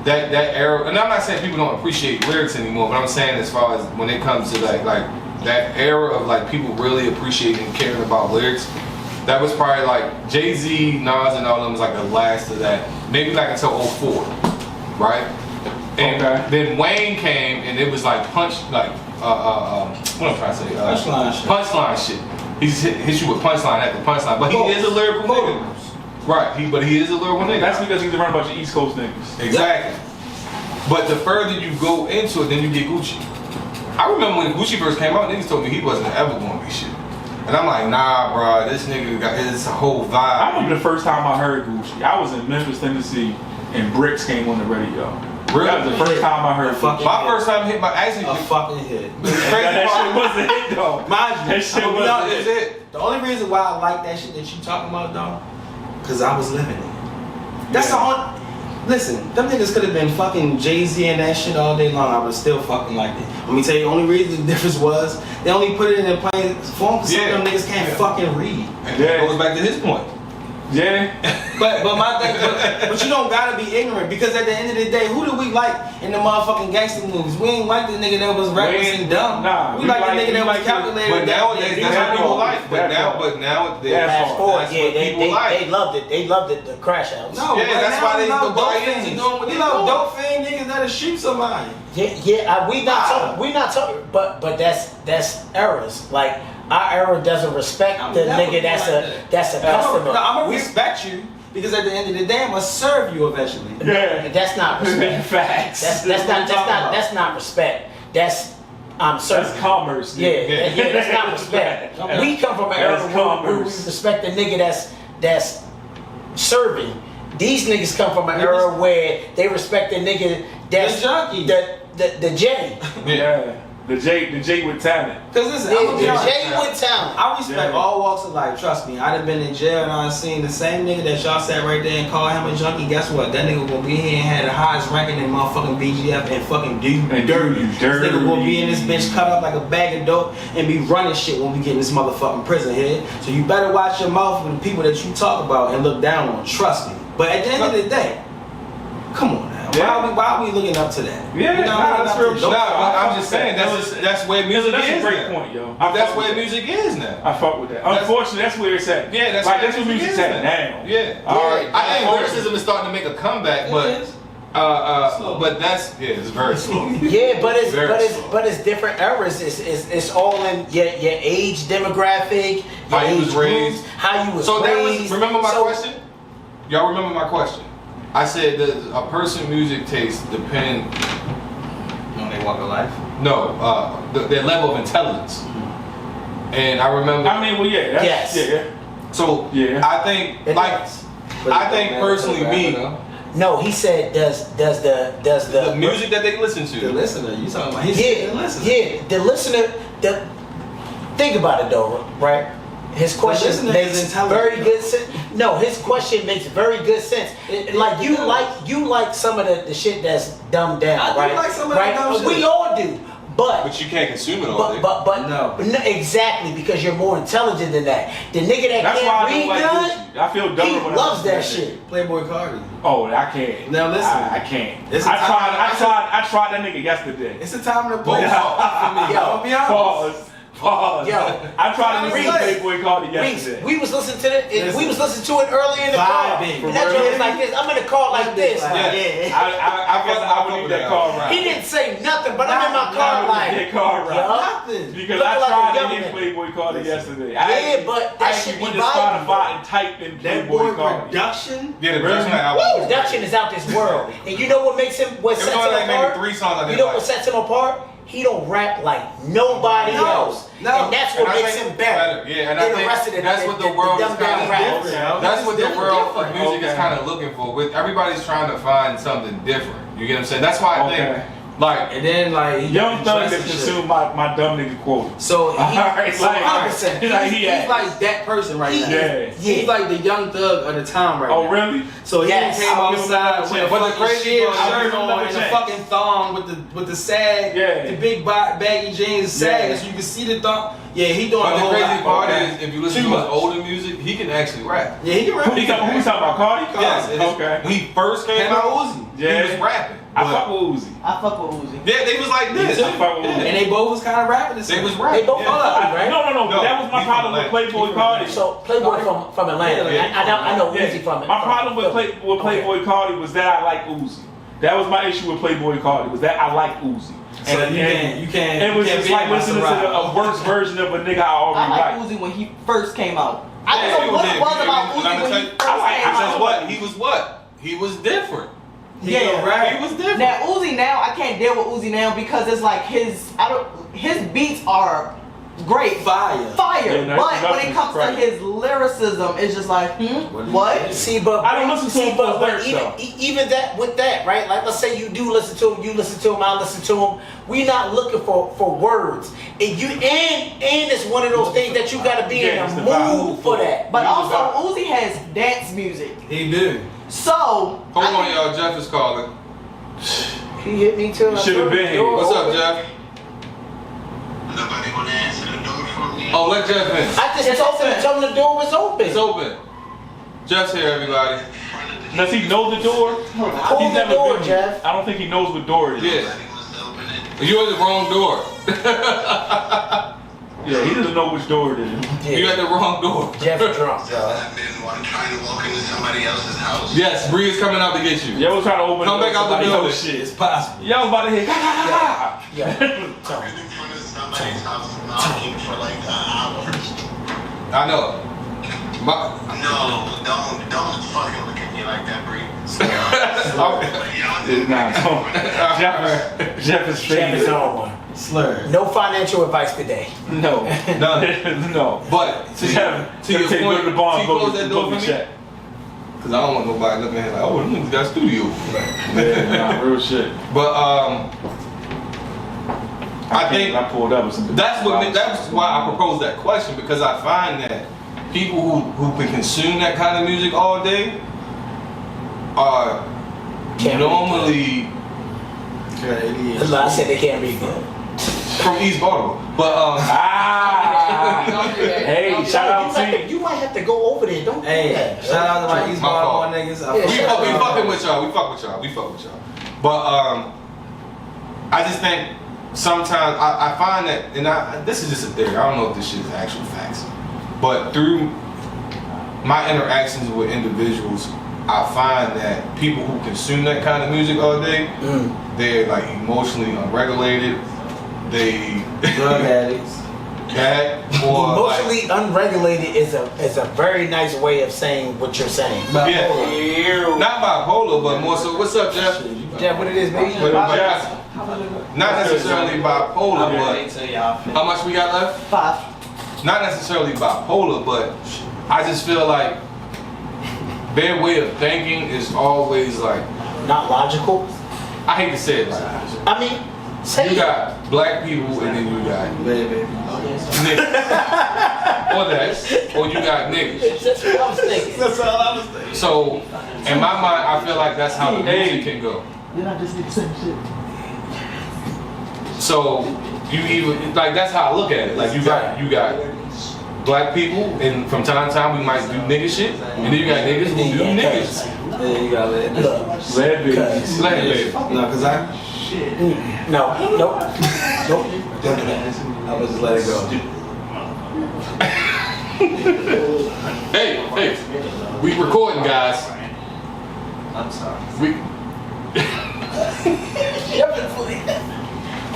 that era, and I'm not saying people don't appreciate lyrics anymore, but I'm saying as far as when it comes to like that era of like people really appreciating and caring about lyrics, that was probably like Jay-Z, Nas, and all of them was like the last of that. Maybe like until 04, right? And Okay. then Wayne came and it was like what I'm trying to say? Punchline shit. Punchline shit. He just hit you with punchline after punchline, but he is a lyrical nigga. Right, but he is a lyrical nigga. That's because he's around a bunch of East Coast niggas. Exactly. But the further you go into it, then you get Gucci. I remember when Gucci first came out, niggas told me he wasn't ever going to be shit. And I'm like, nah, bro, this nigga got his whole I vibe. remember the first time I heard Gucci. I was in Memphis, Tennessee, and Bricks came on the radio. Really? That was the first time I heard Gucci. My first time hit my actually A fucking hit. the crazy That part shit wasn't it though. Mind you, That shit I'm gonna be wasn't honest, it. the only reason why I like that shit that you talking about, though, because I was living it. That's the only. Listen, them niggas could have been fucking Jay-Z and that shit all day long. I would still fucking like it. Let me tell you, the only reason the difference was they only put it in a plain form because some of them niggas can't fucking read. And that goes back to his point. Yeah. But my thing, but you don't gotta be ignorant because at the end of the day, who do we like in the motherfucking gangster movies? We ain't like the nigga that was reckless and dumb. Nah, we like the nigga that was calculated. But nowadays, that's what people like. But now they Fast forward, yeah, people like. they loved it. They loved it. The crash outs. No, Yeah, right that's now why we they love go buy dope into fiends. doing what We they love doing. dope fiend niggas that'll shoot somebody. We not talking, but that's errors. Like our era doesn't respect I'm the never nigga that's a customer. No, I'm gonna We- respect you because at the end of the day, I'm gonna serve you eventually. Yeah. That's not respect. Facts. That's not respect. That's serving. That's commerce. Yeah, nigga. that's not respect. Okay. We come from an era That's where we commerce. respect the nigga that's serving. These niggas come from an era where they respect the nigga that's The junkie. the J. Yeah. The J with talent. Cause listen, The I'm gonna be honest. J with talent. I respect Yeah. all walks of life. Trust me, I'd have been in jail and I've seen the same nigga that y'all sat right there and called him a junkie. Guess what? That nigga gonna be here and had the highest ranking in motherfucking BGF and fucking do And dirty. do This nigga gonna be in this dirty. bitch cut up like a bag of dope and be running shit when we get in this motherfucking prison here. So you better watch your mouth with the people that you talk about and look down on. Trust me. But at the end of the day, come on now. Yeah. Why are we looking up to that? Yeah, We're not nah, looking that's up to real dope. Nah, I'm just saying that's where music That's is a great now. point, yo. That's where music is now. I fuck with that. Unfortunately, that's where it's at. Yeah, that's like where that's where music music's is at now. Yeah. Alright. I think lyricism is starting to make a comeback, but It is. Slow. but that's it's very slow. Yeah, but Very slow. it's different eras. It's all in your age demographic, your How you age was raised. groups, how you was So that raised. was remember my So- question? Y'all remember my question? I said that a person's music taste depend When they walk a life. their level of intelligence. And I remember I mean, well, yeah. That's, Yes. Yeah. So Yeah. I think I think personally No, he said does the music that they listen to. The listener, you talking about? He's yeah, the listener. yeah, the listener. Think about it though, right? His question listener makes is intelligent, very good sense. No, his question makes very good sense. Like you like some of the shit that's dumbed down, I do right? like some of that dumb shit. We all do, but But you can't consume it all day. but No. exactly, because you're more intelligent than that. The nigga that That's why can't I don't read like good, Gucci. I feel dumber he when I loves listen to that shit. Playboy Cardi. Oh, I can't. Now listen. I can't. It's a I time- tried that nigga yesterday. It's a time to play Yeah. for me. Yo, I'll be honest. Pause. Yo, I tried to listen to Reese, Playboy Cardi Reese, yesterday. we was listening to it. We was listening to it early in the car, Vibing. and that joint was like this. I'm in the car like this. Yeah. I guess I would need that car ride. He didn't say nothing, but I'm in my car like, that car ride. yup. Nothing. Because Looking I like tried a to young hear nigga. Playboy Cardi yesterday. Yeah, but that I shit actually be went to vibing. Spotify and typed in That Playboy boy Cardi. production. Yeah, the Really? version that album. Production is out this world, and you know what makes him? What It was sets only him like maybe apart? 3 songs I You didn't know like. what sets him apart? He don't rap like nobody No, else, no. and that's what And I makes think him better. Yeah, and than I the think rest of the that's what the world is dumb down kind rappers. of. That's what the world of different. music is Okay. kind of looking for. With everybody's trying to find something different. You get what I'm saying? That's why I Okay. think, like, And then like he Young Thug dressed has and shit. consumed my dumb nigga quote. So he, Alright, so like, 100%. like he He's has. like that person right now. Yeah. He's like the Young Thug of the time right Oh, now. really? So he Yes. came I'll give him outside another with a chance. But the fucking crazy sheer part- I'll shirt give him on another and a chance. fucking thong with the sag, Yeah. the big baggy jeans sag, Yeah. so you can see the thong. Yeah, he doing but a the whole crazy lot. part Okay. is, if you listen Too to his much. older music, he can actually rap. Yeah, he can rap. Who we talking about? Cardi? Yes. Okay. When he first came Came out out, Uzi. Yeah. he was rapping. I But- fuck with Uzi. I fuck with Uzi. Yeah, they was like this. I fuck with Uzi. And they both was kind of rapping the They same. was rapping. They both yeah. hold up. Right? No. No, That was my he from problem with Atlanta. Playboy Cardi. So Playboy from Atlanta. Yeah, I know Yeah. Uzi from. My problem with Philly. Playboy Cardi was that I like Uzi. That was my issue with Playboy Cardi, was that I like Uzi. So you can't. It was you can't just be like about listening to rap. a worse version of a nigga I already I like like. Uzi when he first came out. I Yeah, don't he know what was- it was yeah, about he was- Uzi when he I first like- came Because out. what? He was what? He was different. He Yeah. can rap. He was different. Now Uzi now, I can't deal with Uzi now because it's like his beats are great, Fire. fire. Yeah, But that's when it comes to right. his lyricism, it's just like, what? See, but I don't listen to him for his but lyrics, though. even that with that, right? Like, let's say you do listen to him, you listen to him, I listen to him. We not looking for words, and it's one of those things that you got to be Yeah, in it's a the vibe. mood for that. But He was also Uzi has dance music, He do. so Hold I on, think- y'all. Jeff is calling. He hit me too. You should have been here. What's up, Jeff? Nobody gonna answer the door for me. Oh, let Jeff in. I just It's told him, open. told him the door was open. It's open. Jeff's here, everybody. Does he know the door? Hold He's the never door, been here. Jeff. I don't think he knows what door it is. Yeah. Nobody wants to open it. You're at the wrong door. Yeah, he doesn't know which door it is. You're at the wrong door. Jeff drunk, y'all. I've been trying to walk into somebody else's house. Yes, Bree is coming out to get you. Y'all was trying to open Come the back out the somebody building. else's shit. It's possible. Y'all was about to hit. Yeah. I've been in front of somebody's house knocking for like an hour. I know. My, No, don't fucking look at me like that, Bree. Jeff is Jeff is famous. on one. Slur. No financial advice today. No. None. No. but to Jeff, your take point, to the bar and can you go close that door book for the me? check. Because I don't want nobody looking at it like, oh, them niggas got studio. Yeah, nah, real shit. But I think I pulled up with some. that's why I proposed that question, because I find that people who can consume that kind of music all day are Can't normally I said they can't read good. from East Baltimore. But Hey, shout out to You might have to go over there. Don't do Hey, that. shout out to my East My Baltimore fault. niggas. Yeah, we fucking with y'all. We fuck with y'all. But I just think sometimes I find that, and this is just a theory. I don't know if this shit is actual facts, but through my interactions with individuals, I find that people who consume that kind of music all day, they're like emotionally unregulated. They Drug addicts. that or Emotionally unregulated is a very nice way of saying what you're saying. yeah, not bipolar, but more so. What's up, Jeff? Jeff, what it is, baby? Jeff. Not necessarily bipolar, but how much we got left? 5. Not necessarily bipolar, but I just feel like their way of thinking is always like Not logical. I hate to say it like this. I mean, say You it. got black people and then you got niggas. Or that. Or you got niggas. That's what I was thinking. That's all I was thinking. So in my mind I feel like that's how the music can go. Then I just did the same shit. So you even like that's how I look at it. Like you got black people and from time to time we might do nigga shit and then you got niggas who do niggas. Yeah, you gotta let it. Look, Let me. Let it No, cause I no, nope, nope. Don't do that. I would just let it go. Hey, we recording guys. I'm sorry.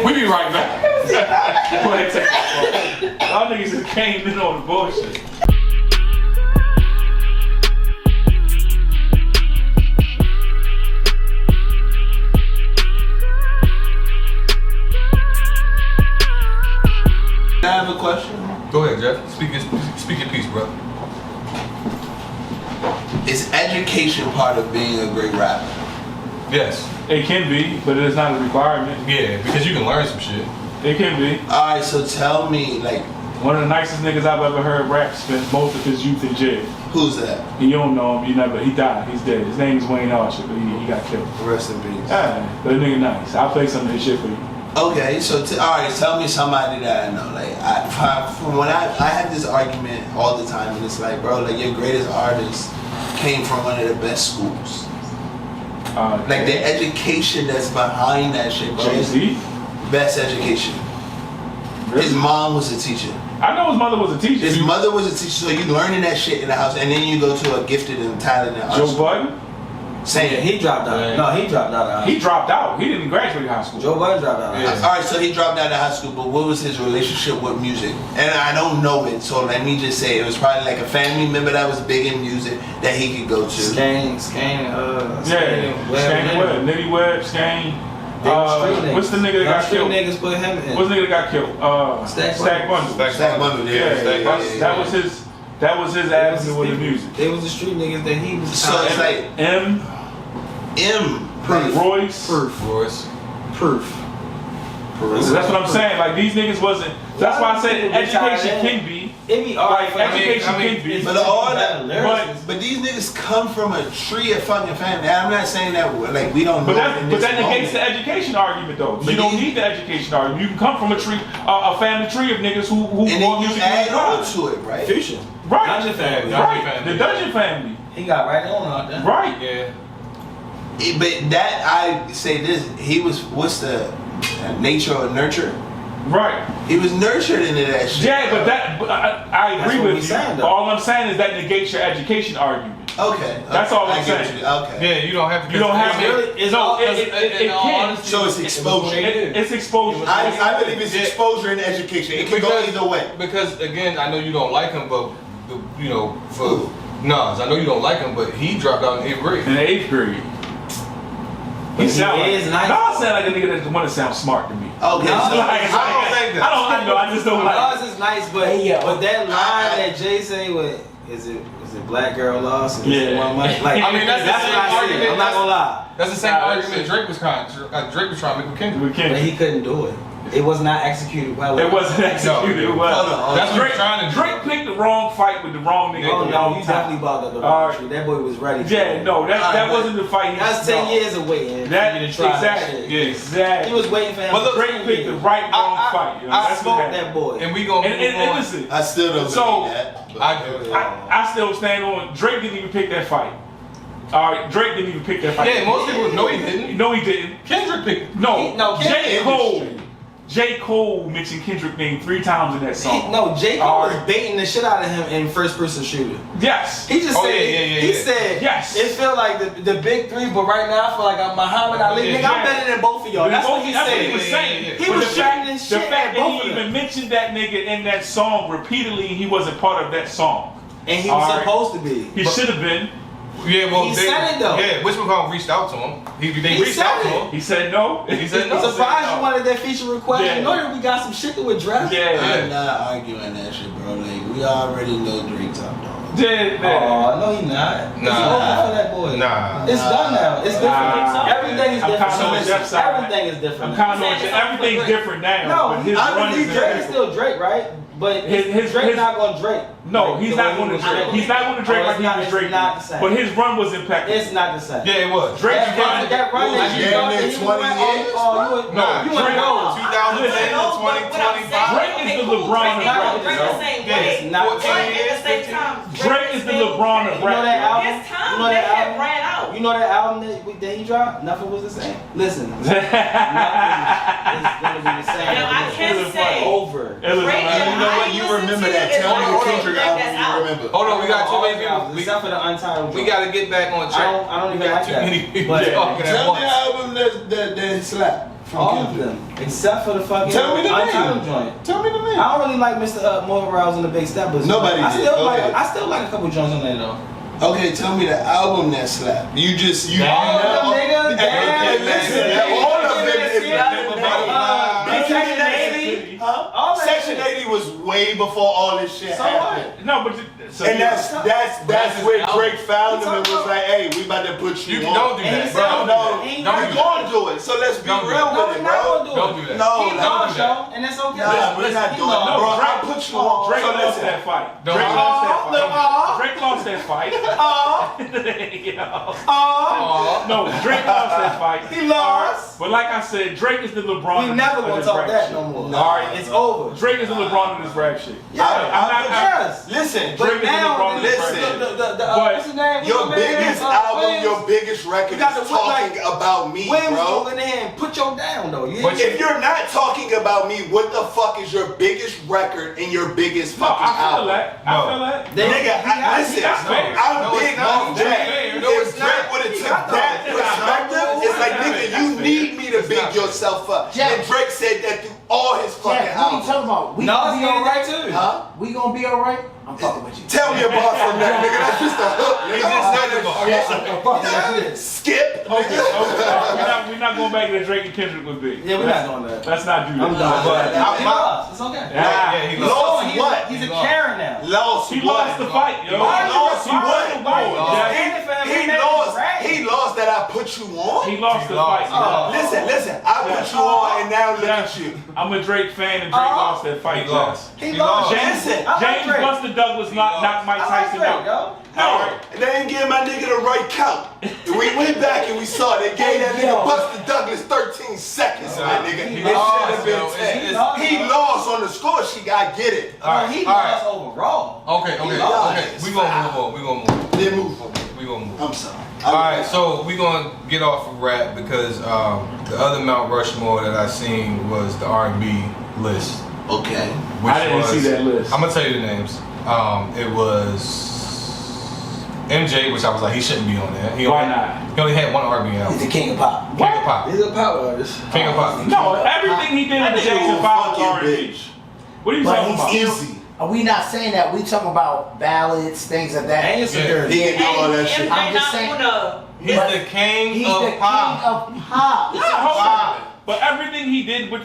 We be right back. Go ahead, take that phone. Y'all niggas just came in on the bullshit. I have a question. Go ahead, Jeff. Speak your piece, brother. Is education part of being a great rapper? Yes. It can be, but it is not a requirement. Yeah, because you can learn some shit. It can be. Alright, so tell me, like, One of the nicest niggas I've ever heard rap spent most of his youth in jail. who's that? You don't know him, he died, he's dead. His name is Wayne Archer, but he got killed. Rest in peace. Yeah, but that nigga nice. I'll play some of his shit for you. Okay, so alright, tell me somebody that I know. Like, from when I have this argument all the time, and it's like, bro, like your greatest artist came from one of the best schools. Like the education that's behind that shit, bro. Jay-Z? Best education. Really? His mom was a teacher. I know his mother was a teacher. His mother was a teacher, so you learning that shit in the house, and then you go to a gifted and talented art Joe school. Budden? Saying He dropped out. Man. No, he dropped out of high He dropped out. He didn't graduate high school. school. Joe Budden dropped out of high school. All right, so he dropped out of high school, but what was his relationship with music? And I don't know it, so let me just say it was probably like a family member that was big in music that he could go to. Skane, Yeah, Skane Webb, Nitty Webb, Skane. What's the nigga that got Street killed? niggas put him in. What's the nigga that got killed? Stack Bundle. Stack Bundle, Yeah, that was his avenue with the music. They was the street niggas that he was. So it's like M. Royce. Royce. Proof. So that's what I'm saying. Like these niggas wasn't. That's why I said education can be. It be Like education I mean, can be. but all that, But but these niggas come from a tree of fucking family. I'm not saying that like we don't know. that in this negates the moment. education argument though. But You don't these- need the education argument. You can come from a tree, a family tree of niggas who And then want you music. add and on rap. to it, right? Fusion. Right. Dungeon family. Right. family. The Dungeon family. He got right on out there. Right. Yeah. But that I say this, he was what's the nature or nurture? Right. He was nurtured into that shit. Yeah, but I That's agree what we with you. saying, though. All I'm saying is that negates your education argument. Okay. That's all I'm I get what saying. you- Okay. Yeah, you don't have to. You don't have to. It's No, all- it can. So it's exposure. It's exposure. I believe it's Yeah. exposure and education. It can go either way. Because again, I know you don't like him, but for Nas, I know you don't like him, but he dropped out in 8th grade. In the 8th grade. He sound is like, nice. Nas sound like a nigga that want to sound smart to me. Okay. No, so- I don't think that. I know, I just don't like Nas is nice, but Hey, yo. but that line that Jay say with is it black girl lost? And Yeah. is it one month? Like I mean, that's the what same I see. argument. I'm not gonna lie, That's the same Nah, argument that's- Drake was trying to make with Kendrick. We but can't. he couldn't do it. It was not executed well. It wasn't executed No. well. Hold on. That's what Drake, I'm trying to do. Drake picked the wrong fight with the wrong nigga. Oh at the no, wrong you time. definitely bothered the Alright. country. That boy was ready. Yeah, no, that Alright, wasn't the fight. That's 10 years away. And That for you to try that exactly, shit. Yeah. exactly. He was waiting for him. But look, for Drake 10 picked the years. right wrong I- fight. You know, I that's what smoked happened. that boy. And we gonna And move on. listen, I still don't So, believe that. but- I do. I still stand on. Drake didn't even pick that fight. All right, Drake didn't even pick that fight. Yeah, most people know he didn't. No, he didn't. Kendrick picked. No, J. Kendrick Cole. industry. J. Cole mentioned Kendrick name 3 times in that song. No, J. Cole Alright. was baiting the shit out of him in first person shooter. Yes. He just Oh, said, yeah. he said, Yes. it feel like the big 3, but right now I feel like I'm Muhammad Ali. Yeah, Nigga, I'm yeah. better than both of y'all. That's what he That's what said. he was saying. Yeah. He But was the shooting fact, this the shit fact at that both he of them. even mentioned that nigga in that song repeatedly, he wasn't part of that song. And he was Alright. supposed to be. He should have been. Yeah, well, He they, said it, though. Yeah, Wishbone reached out to him. They He reached said out to it. him. He said no. He said no. I'm surprised you wanted that feature request. Yeah. You know that we got some shit to address. Yeah. I'm not arguing that shit, bro. Like we already know Drake top dog. no, he not. Nah. It's over for that boy. Nah. It's done now. It's different. Everything is I'm different. kinda on Jeff's side. Everything is different. I'm kind of on everything's different now. No, but his I run believe is Drake is still Drake, right? But Drake's not going to Drake. No, Like, he's the not way going to was Drake. He's not going to Drake Oh, like he was it's Drake. not the same. But his run was impeccable. It's not the same. Yeah, it was. Drake's run. That run that you damn thought near that you 20 went years, on, Nah, you went Drake, on. 2010 to 2025. Drake is the LeBron of rap. It's not the same. Drake is the LeBron of You know that rap. album? His time, You know they that had album? ran out. You know that album that he dropped? Nothing was the same. Listen, nothing is gonna be the same. Now, I can It's say- over. It was Drake You know what? You remember that. Tell me the Kendrick album you remember. Hold on, we got too many people. Except for the Untitled. We got to get back on track. I don't even We got like too that. many people But- talking at Tell me the once. album that slapped from All of Kendrick. them, except for the fucking Tell me the Untitled name. joint. Tell me the name. I don't really like Mr. More Rouse and the Big Step, but Nobody I did. still Okay. I still like a couple joints on there though. Okay, tell me the album that slapped. You Damn. All of them, nigga. Hey, listen, all of them is Section 80. All that Section shit. 80 was way before all this shit So happened. what? No, but so And yeah. that's where Drake found him and was like, hey, we about to put you You on. don't do And he that, said- bro. No, He we not- gonna do it. So let's be Don't do real that. No, with we're it, not bro. gonna do it. Don't do that. No, He don't lost, do that. yo, and that's okay. Nah, we're not doing it, bro. Drake- I put you on. Drake So lost listen. that fight. Don't Drake do lost that. that fight. Aw. Drake lost that fight. Yo. Aw. No, Drake lost that fight. He lost. But like I said, Drake is the LeBron. We of never this- gonna of this talk rap that shit. no more. All right, It's over. Drake is the LeBron of this rap shit. Yeah, yes. Listen, But Drake is now, the LeBron listen. But what's his name? your What's his name? biggest album, Williams. your biggest record You got is to put, like, talking about me, Williams bro. over there and put your down though. You But If you're not talking about me, what the fuck is your biggest record and your biggest No, fucking I feel album? that. I No. feel that. Nigga, listen, That's fair. I'm No, big it's not. on No, Drake. it's fair. If No, it's Drake not. would have He took got that those. perspective, it's like, nigga, you need me to big yourself up. Jeff. And Drake said that through all his fucking Jack, what are you albums. talking about? We No, gonna it's be getting alright that too. Huh? We gonna be alright? I'm fucking with you. Tell me about from that, nigga. That's just a hook. They Nigga. just said That's about- not Yes, a I'm fucking with you. skip. Okay, we're not going back to the Drake and Kendrick with big. Yeah, we're not doing that. Let's not do that. I'm done. But He lost. It's okay. Yeah, he lost. Lost He's what? He's a He lost. Karen now. Lost He what? lost the fight, yo. Why lost He what? won. Why you Yeah. standing for him? He Man, lost. right. He lost that I put you on. He lost the lost. fight. Oh. Listen. I put you on, and now look at you. I'm a Drake fan, and Drake lost that fight. He lost. He He lost. lost. Listen, I like James Drake. Buster Douglas knocked Mike I like Tyson Drake, out. yo. No, they ain't give my nigga the right count. We went back and we saw they gave that nigga Buster Douglas 13 seconds, my nigga. He It should lost, have been yo. 10. It's- He lost on the score sheet. I get it. All right, He all right. lost overall. Okay. He lost. We gonna move on. We gonna move. Then move. We gonna move. I'm sorry. All right, so we gonna get off of rap because the other Mount Rushmore that I seen was the R&B list. Okay. Which I didn't see that list. I'm gonna tell you the names. It was MJ, which I was like, he shouldn't be on there. Why not? He only had one R&B He's album. the king of pop. King of Pop. He's a power artist. King of Pop. No, everything he did in the That nigga Jackson was 5 was fucking R&B. bitch. What are you But talking he's about? still. Easy. Are we not saying that? We talking about ballads, things of that. And security. He can do all that shit. I'm just saying. He's But the king He's of the pop. king of pop. Yeah, hold on. But everything he did with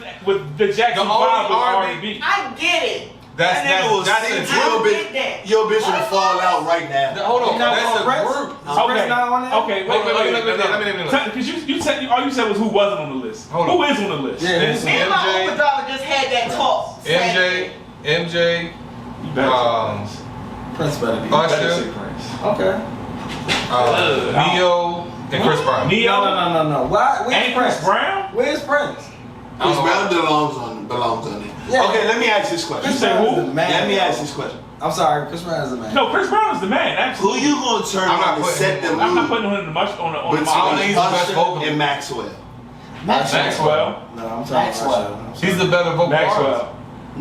the Jackson The only 5 was R&B. R&B. I get it. That's That nigga was that's sing a to your group. bitch. Your bitch will fall out right now. Hold on, He not that's on a Prince? group. Okay. not on there? Okay, Wait, let me. Because you said all you said was who wasn't on the list. Hold Who on. is on the list? Yeah. It's Me and my MJ, Uber driver just had that talk. MJ, You better Um, say Prince better be. Prince. Better Usher, say Prince. Okay. Neo, and Chris Brown. Neo No. Why? Where's and Chris Prince? Brown? Where's Prince? Chris Brown belongs on it. Yeah. Okay, let me ask this question. Chris say Brown who? is the man. Let me ask this question. I'm sorry, Chris Brown is the man. No, Chris Brown is the man. Who Absolutely. you gonna turn I'm not on to putting set the him mood I'm not putting him in the much on the I don't think on he's the best Usher vocalist. and Maxwell? Maxwell. No, I'm talking Maxwell. about He's the better vocal artist. Maxwell.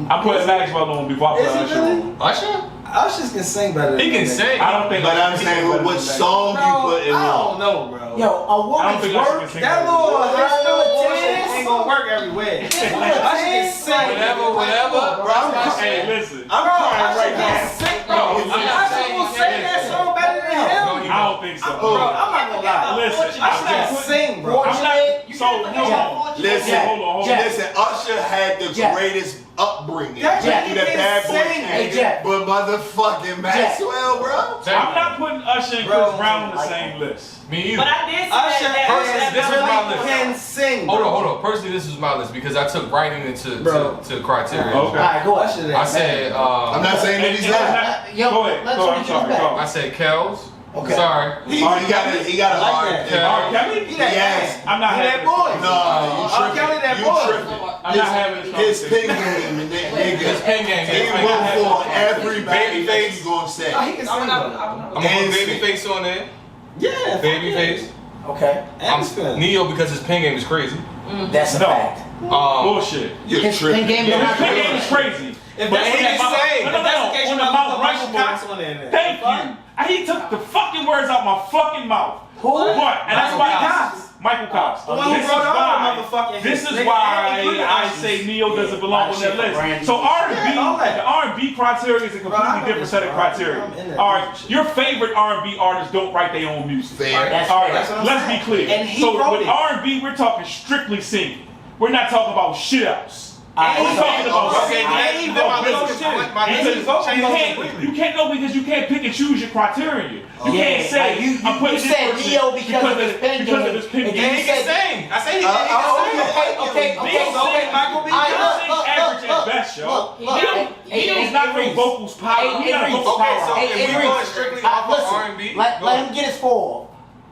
I'm putting Maxwell on before I put Is he Usher really? on. Usher? Usher can sing better. He than can that. sing. I don't think. But I'm Usher saying can what sing better song Bro, you put in I on. don't know, bro. Yo, a than that. I don't woman's think Usher can work. sing That better. little Little bullshit ain't gonna work everywhere. Usher can sing. Whatever. Bro, I'm crying. Hey, listen. I'm crying Usher right can now. sing, No, bro. I'm not Usher saying will he sing can't. that song better than him. No, I don't think so. Bro, I'm not gonna lie. Listen, Usher can sing, bro. I'm not. So hold on. Listen, Hold on. Listen, Usher had the Jack. greatest upbeat upbringing. That Maybe nigga the can bad boy sing. cat. Hey, Jack. But motherfucking Maxwell, bro. I'm not putting Usher and Bro, Chris Brown on the same list. Me either. But I did see Usher that. this was my list. can sing. Hold on. Personally, this was my list because I took writing into Bro. to criteria. Okay. All right, go ahead. Usher that I said, I'm not saying that he's not. Yo, Go ahead. let's Go, read I'm this sorry. back. Go. I said Kels. Okay. Sorry. He got a I like hard. that. R. Kelly? He that Yes. man. I'm not He having that boy. this. No, you R. Kelly that tripping. You boy. tripping. I'm not having this His conversation. pin game, His nigga. pin game. He I will got for everybody that Babyface. you gonna say. Oh, he can sing. I'm gonna put Babyface on there. Yeah. Babyface. Okay. I'm Neo because his pin game is crazy. That's a No. fact. Bullshit. You're His tripping. game Yeah, is his pin game is crazy. If But that's on what that he's Mount- saying, no, no, if that's no, the case, on you the might Mount put Michael Rushmore. Cox on there. Thank you. He took the fucking words out my fucking mouth. Who? What? And that's Michael why Cox. Michael Cox. The one who This is wrote all the why. motherfucking This hits. is Nigga, why including I Usher. say Neo doesn't belong on that list. Brandy. So R&B, Yeah, all that. the R&B criteria is a I completely know different this, set of bro. criteria. I'm in that All right, shit. your favorite R&B artists don't write their own music. Fair. That's All fair. right, That's what I'm let's saying. be clear. And he so wrote with it. R&B, we're talking strictly singing. We're not talking about shit else. Alright, We're so- talking about Okay, singing. then my No, list is- business. my And list you is can't- changed you can't know because you can't pick and choose your criteria. You Yeah, can't say like you I'm putting this said person Neo because of his pen because game. of his pen And game. then He you can said- sing. I say he Okay, can okay, okay. Michael B. Alright, Cox. look, Average look, at best, yo. look, Neo's not no vocals power. He got a vocal Okay, power. so Hey, if we Reese, going strictly off of R&B, Let go him ahead. get his four.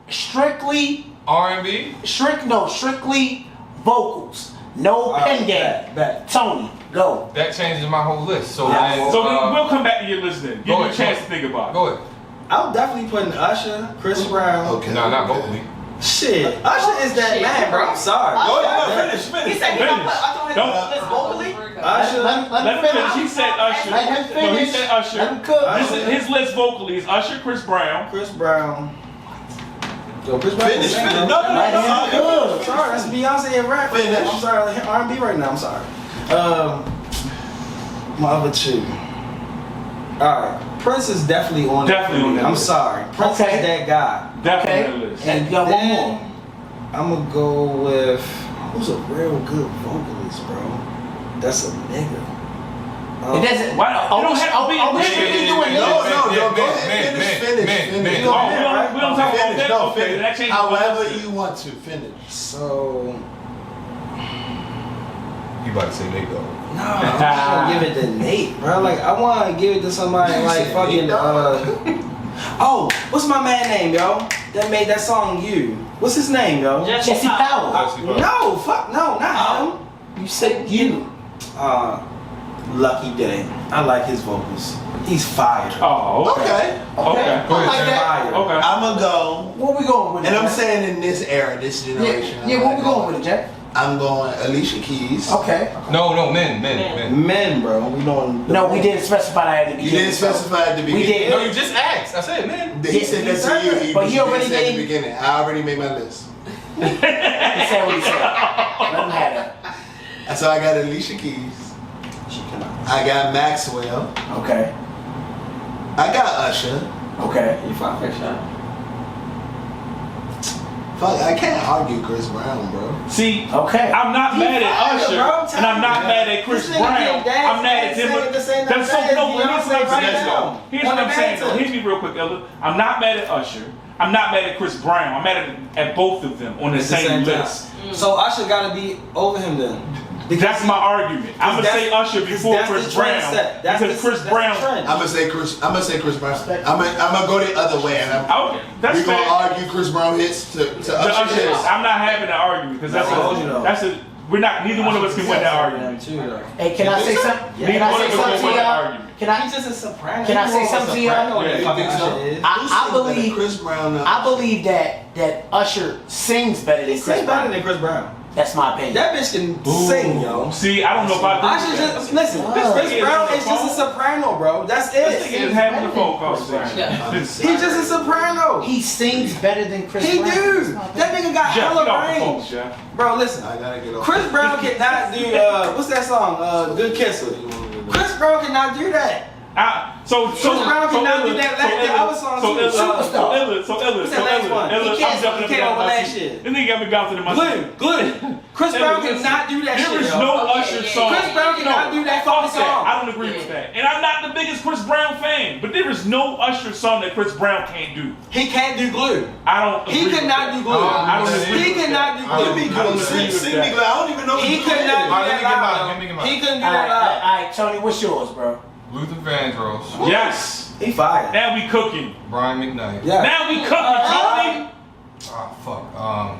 Strictly R&B. strictly vocals. No pen game. Back. Tony, go. That changes my whole list. So Yeah. then, So we'll come back to your list then. Give go you a ahead, chance go to think about it. Go ahead. I'm definitely putting Usher, Chris Brown. Okay. No, not okay. vocally. Shit. Usher is that man, bro. I'm sorry. Usher. Go ahead. No, finish. He said he don't put. I told him Don't- to list vocally. Usher. Let him finish. He said Usher. Let him No, he finish. said Let Usher. him cook. His list vocally is Usher, Chris Brown. Chris Brown. Yo, Chris Brown. Finish, can sing, finish. though. No, Let him cook. I'm sorry, that's Beyonce and rap. Finish. I'm sorry, R&B right now. I'm sorry. My other two. All right, Prince is definitely on. Definitely on that I'm list. sorry, Prince Okay. is that guy. Definitely Okay. on the list. And you got one more. I'm gonna go with who's a real good vocalist, bro. That's a nigga. It doesn't. Why- it don't have to be a we nigga. should be doing No, this. no, go ahead. Finish. You know Oh, that, we right? don't talk about Finish. that. No, Okay, finish. that changes. However you want to finish. So You about to say Nico? no, I'm not gonna give it to Nate, bro. Like I want to give it to somebody like said fucking. Nate, Oh, what's my man name, yo? That made that song. You. What's his name, yo? Jesse Powell. No, fuck no, not him. You said you. Lucky Day. I like his vocals. He's fire. Oh, okay. Okay. Okay. Go I ahead, like Sam. that. Fire. Okay. I'ma go, Where we going with it? and I'm Jack? saying in this era, this generation. Yeah, where we going with it, Jack? I'm going Alicia Keys. Okay. No, men. Men, bro. We doing. No, we didn't specify that at the You beginning. didn't specify at the We beginning. did. No, you just asked. I said men. He said that to you. But he already said at gave- the beginning. I already made my list. He said what he said. Let him have it. And so I got Alicia Keys. I got Maxwell. Okay. I got Usher. Okay. You fine, shot. Fuck, I can't argue Chris Brown, bro. See, Okay. I'm not mad at fire, Usher, bro. I'm and I'm not telling mad at Chris This nigga Brown. can dance I'm mad at and him. sing at the same That's so time no. as Here's Beyonce what I'm right saying. now. Here's what On I'm the saying. mantle. Hit me real quick, Ella. I'm not mad at Usher. I'm not mad at Chris Brown. I'm mad at both of them on the At the same same time. list. So Usher gotta be over him then. That's my argument. I'm gonna say that's- Usher because before that's Chris the trend Brown set. That's because the- Chris that's the Brown. trend. I'm gonna say Chris Brown. I'm gonna go the other way, and Okay, that's we're gonna fair. argue Chris Brown hits to The Usher Usher hits. is. I'm not having an argument because I told you though. that's a. We're not. Neither one of us can win that argument. Hey, can I say something? Yeah. Can I say Neither one of us something can to win that y'all? argument. Can I? He's just a soprano. Can I say something to y'all? Yeah, You think so? I believe. Chris Brown. I believe that Usher sings better than He Chris sings better Brown. than Chris Brown. That's my opinion. That bitch can sing, yo. See, I don't know about Usher this. just listen. Wow. Chris Brown is just a soprano, bro. That's This nigga it. is having a phone conversation. He's just a soprano. He sings better than Chris He Brown. do. That's my That opinion. nigga got Jeff, get hella off the phone, range, Jeff. bro. Listen. I gotta get off. Chris Brown cannot do what's that song? Good Kisser. Chris Brown cannot do that. So Chris Brown cannot do that. The other song So too. Superstar. What's that last one? He came over last year. This nigga got me bouncing in my seat. Glue. Chris Brown cannot do that shit. There is no Usher song. Chris Brown cannot do that fucking song. I don't agree with that. And I'm not the biggest Chris Brown fan, but there is no Usher song that Chris Brown can't do. He can't do Glue. I don't agree He with cannot that. do Glue. I don't agree He with cannot do that. Glue. I don't agree with Sing that. me glad. I don't even know. He could not do Alright, that let me get live. mine. He couldn't do All that live. right, Tony, what's yours, bro? Luther Vandross, Yes. He fired. Now we cooking. Brian McKnight. Yeah. Now we cooking, Tony. Ah, fuck.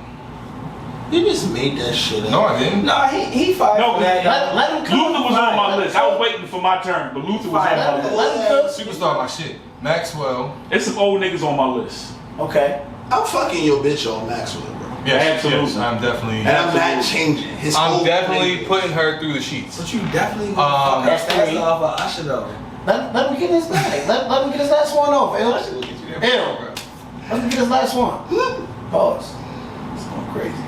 You just made that shit up. No, I didn't. No, he fired. No, for that. Let him cook. Luther was on my Let him list. I was cook. waiting for my turn, but Luther was on my list. Let him cook. Superstar, my shit. Maxwell. There's some old niggas on my list. Okay. I'm fucking your bitch on Maxwell, bro. Yes, Absolutely. yes, I'm definitely. And I'm not changing his whole I'm definitely thing. putting her through the sheets. But you definitely That's that's three. off of Usher though. Let him get his bag. Let him get his last one off, L. Let him get his last one. Pause. It's going crazy.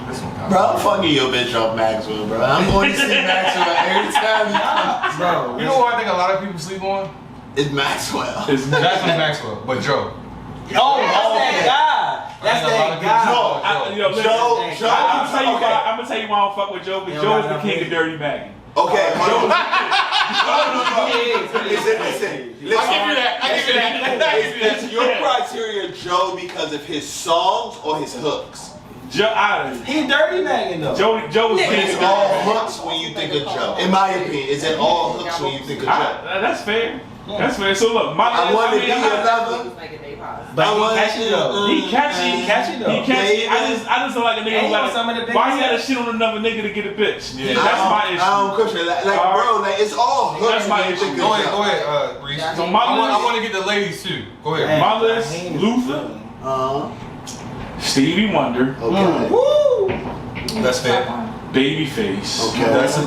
This one, Bro, I'm fucking your bitch off Maxwell, bro. I'm going to see Maxwell every time he comes. Bro, You know what I think a lot of people sleep on? It's Maxwell. It's That's not Maxwell, but Joe. Oh, that's that guy. That's I think a lot that of guy. people- Yo, listen, Joe, I'm gonna tell you okay. why. I'm gonna tell you why I don't fuck with Joe. Because Yeah, Joe is right, the king okay. of dirty bagging. Okay, hold on. He is. Listen. I give you that. I give you that. I give you that. Is your criteria Joe because of his songs or his hooks? He dirty banging though. Joe is king It's of all dirty bagging. hooks when you think of Joe. In my opinion, is it all hooks when you think of Joe? That's fair. That's fair. So look, my I want to be another. But I he want catchy though. He catchy. He catchy though. He catchy. I just don't like a nigga And who he on some of the like. Why he biggest gotta shit on another nigga to get a bitch? Yeah. That's my issue. I don't question like bro, like it's all hooks. That's my when you issue. think of Go ahead, Joe. go ahead, Reese. So my I list, want to get the ladies too. Go ahead. my list, Luther, Stevie Wonder, Okay. Woo! That's fair. Babyface, Okay. That's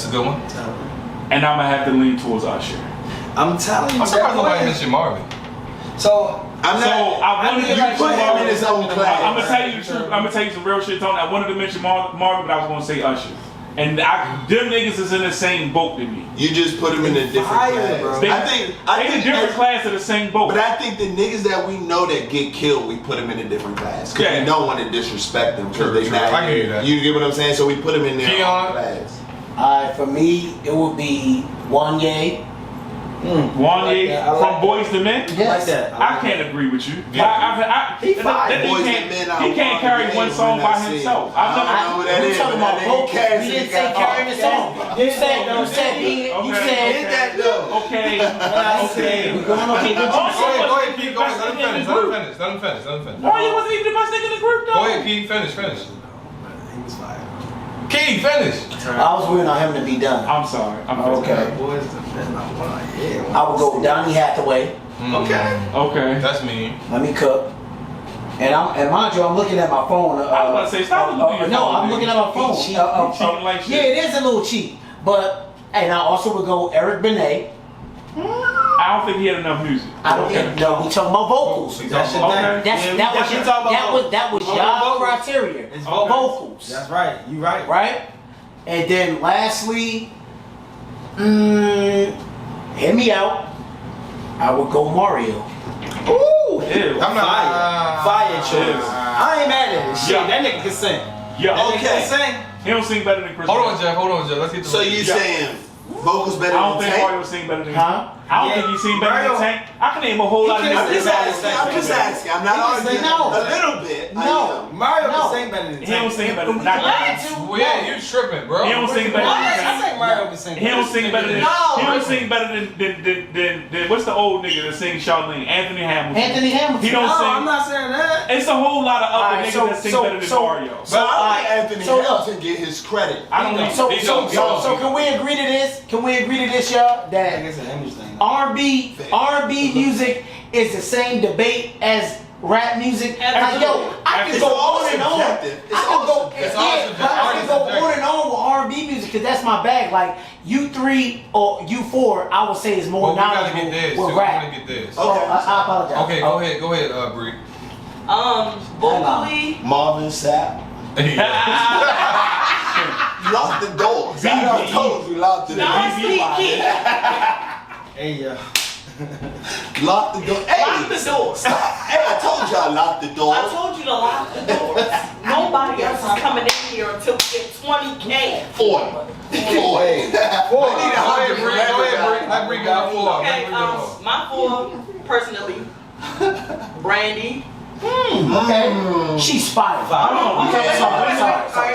a good one. and I'm gonna have to lean towards Usher. I'm telling you. I'm surprised nobody that mentioned Marvin. So I'm So not. I wanted to You mention put him in Marvin. his own class. I'm gonna tell you the truth. I'm gonna tell you some real shit, Tony. I wanted to mention Marvin, but I was gonna say Usher. And them niggas is in the same boat with me. You just put him in a different Fire, class. bro. They I think in a different class of the same boat. But I think the niggas that we know that get killed, we put them in a different class. Because Yeah. we don't want to disrespect them. True, Because they true. not. I get that. You get what I'm saying? So we put them in their Kiyon. own class. For me, it would be Wanye. Wanye I like from that. Boys to Men. I like that. I can't agree with you. Yeah. He fine. That Boys nigga and Men, I he can't want carry to one name song when by I see himself. it. I've I never. don't know what that We is, talking but about that vocals. nigga We didn't say carrying the song. You said you said Get that though. Okay. Okay. we going okay. Good Go job. ahead, Pete. Go ahead. Let him finish. Let him finish. Why wasn't even the best nigga in the group though? Go ahead, Pete. Finish. He was fire. Key, finish. I was waiting on him to be done. I'm sorry. I'm Okay. Boys to Men. Yeah. I would go with Donny Hathaway. Okay. Okay. That's me. Let me cook. And mind you, I'm looking at my phone. I was about to say, stop looking at your No, phone, I'm nigga. looking at my phone. He cheating like shit. Yeah, it is a little cheap. But, and I also would go Eric Benet. I don't think he had enough music. I don't think, no, we talking about vocals. That's your Okay. thing. That was y'all criteria. It's Vocals. That's right. You right. Right? And then lastly, hear me out. I would go Mario. Ooh. Ew. I'm not. Fire choice. I ain't mad at it. Shit, Yeah. that nigga can sing. Yeah. That nigga Okay. can sing. He don't sing better than Chris. Hold Brown. on, Jeff. Let's get the. So you saying vocals better I don't than think Tank? Mario sing better than Huh? I don't Yeah. think he sing better Mario- than Tank. I can name a whole lot of can- I'm niggas. just that asking. I'm just asking. I'm not He can arguing. say no. A little bit. I No. am. Mario No. can sing better than He don't Tank. sing better than Not Tank. Well, yeah, you tripping, bro. He don't sing better than I Tank. think Mario can sing. He don't sing better than. No. He don't sing better than what's the old nigga that sings Charlene? Anthony Hamilton. Anthony Hamilton. He don't No, sing. I'm not saying that. It's a whole lot of other Alright, niggas so- that sing so- better than so- Mario. But I Alright, think Anthony so look. Hamilton get his credit. I don't think So they don't. can we agree to this? Can we agree to this, y'all? I think That it's an image thing. R&B music is the same debate as rap music. Like, yo, I can It's go all on and on. subjective. It's I all can go, subjective. It's all yeah, subjective. but I can go Subjective. on and on with R&B music because that's my bag. Like U3 or U4, I would say is more Well, we gotta knowledgeable get this. with We rap. gotta get this. So, I apologize. Okay, go ahead, Bree. Vocally, Marvin Sapp. You locked the door. I told you locked the door. honestly, Keith. Hey, yeah. Lock the door. Hey, Lock the doors. hey, I told y'all lock the door. I told you to lock the doors. Nobody else is coming in here until we get 20K. 40. I need 100. Go ahead, I bring it up for. Okay, my four, personally, Brandy. Okay. She's fire.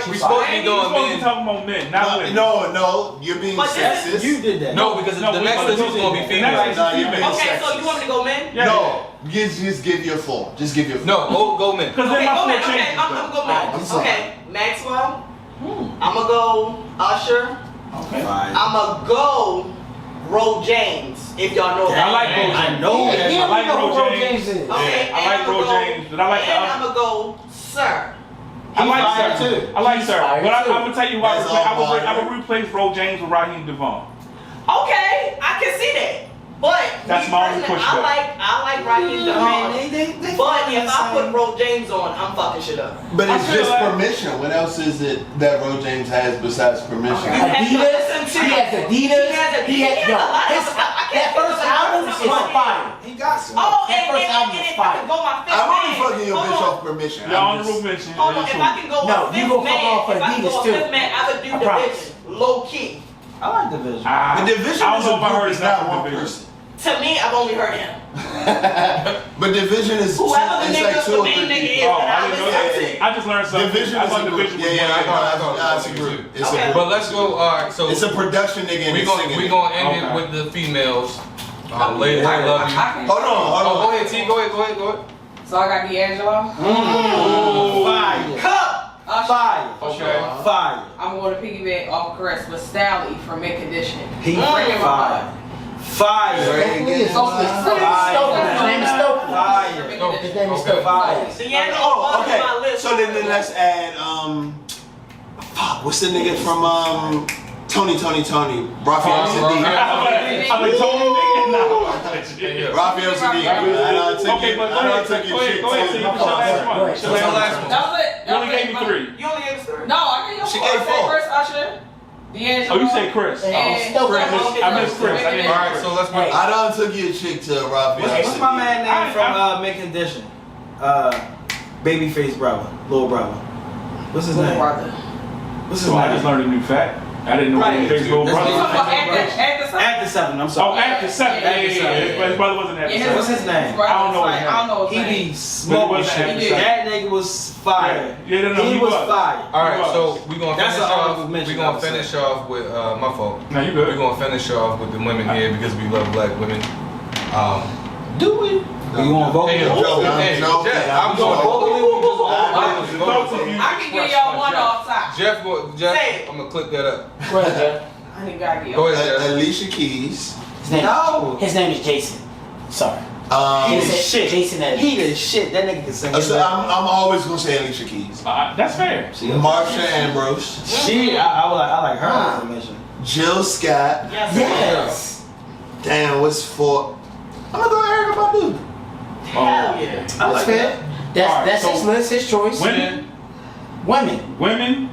We supposed to be going men. talking about men, not women. No, you're being But this sexist. You did that. No, because the next list is going to be females. No, you're being Okay, so sexist. you want me to go men? Yeah. No, just give your four. Just give your four. No, go men. Because Okay, then my go four men. Okay, changes. I'm gonna go Alright, men. this is Okay, Maxwell. I'ma go Usher. Okay. I'ma go Ro James. If y'all know I like Ro James. I know that. I like Ro James. is. Okay, I like Ro James, but I like the and other. I'ma go Sir. I like fire Sir. too. I like He's Sir. fire But I'm too. gonna tell you why That's I all would replace Ro James with Raheem Devon. Okay, I can see that. But That's me my only personally, pushback. I like Raheem Devon. But if I put Ro James on, I'm fucking shit up. But I it's feel just like- permission. What else is it that Ro James has besides permission? You have to Adidas. listen to He him. has Adidas. He has a lot of- his, I can't that think first of album the is first fire. He got some. Oh, That and, first and, album and is if I fire. can go my fifth I'm only man, fucking your hold bitch on. off permission. Your I'm honorable just- mention. Hold on, is if who? I can go No, a you fifth go fuck man, off for if I can go Adidas a too. fifth man, I would do I promise. Division, low key. I like Division. Ah, The Division I don't is know a if I heard group, it's it's not not one Division. person. To me, I've only heard him. But Division is Whoever the it's nigga, like two the or main three nigga is, people. Oh, and I I didn't know listen that. to. I just learned something. Division I is thought a group. Division was Yeah, one. I thought know. it It's a was group. too. It's Okay. a But group. let's go. All right, so It's a production nigga and we it's gonna singing. we it. gonna end Okay. it with the females. Ladies, I love you. Hold on, Oh, hold go on. ahead, T. Go ahead. So I got D'Angelo. Fire. Cup. Fire. Okay. Fire. I'm going to piggyback off Chris with Stally from Mint Conditioning. He Bringing my fire. Fire. Stokely is Stokely. His name is Stokely. Fire. His name is Okay. Stokely. Fire. D'Angelo Oh, was on okay. my list. So then let's add fuck, what's the nigga from Tony, Raphael Sadiq. I'm like Tony nigga. No. Raphael Sadiq. I don't take Okay, it. but I don't take go ahead. it Go ahead. shit So you too. can last one. What's Show What's the last last one. one? That was it. You only gave me three. You only gave us three. No, I gave you She four. gave I said four. Chris Usher, D'Angelo. Oh, you say Chris. And Stokely. I missed Chris. I didn't All right, so let's Hey. move. I done took your chick to Raphael What's my Sadiq. man name from Mint Condition? Babyface brother, little brother. What's his Little name? brother. What's his So I name? just learned a new fact. I didn't know Right. what Facebook That's brother. You talking about Right. after seven? After 7, I'm Oh, sorry. after seven. Yeah, Yeah, yeah, yeah. His brother wasn't after Yeah, seven. What's his name? brother I don't know was his like, I don't know his He name. be smoking wasn't shit. after seven. That nigga was fire. Yeah, no, he he was was. fire. All right, so we gonna That's finish an honorable off. mention, We I gonna would say. finish off with my fault. No, you We're good. gonna finish off with the women here because we love black women. Do we? You want vocal? Hey, I'm joking. I'm going. I can give y'all one off top. Jeff, Say it. I'm gonna click that up. Go ahead, Jeff. I ain't gotta give Go y'all. ahead, Jeff. Alicia Keys. His name is Jason. Sorry. He He the said shit. Jason Elliott. He the shit. That nigga can sing. So I'm always gonna say Alicia Keys. That's fair. Marsha Ambrose. I like her information. Jill Scott. Yes. Damn, what's for? I'm gonna go Erykah Badu. Hell yeah. That's fair. That's so his list, his choice. Women, Women.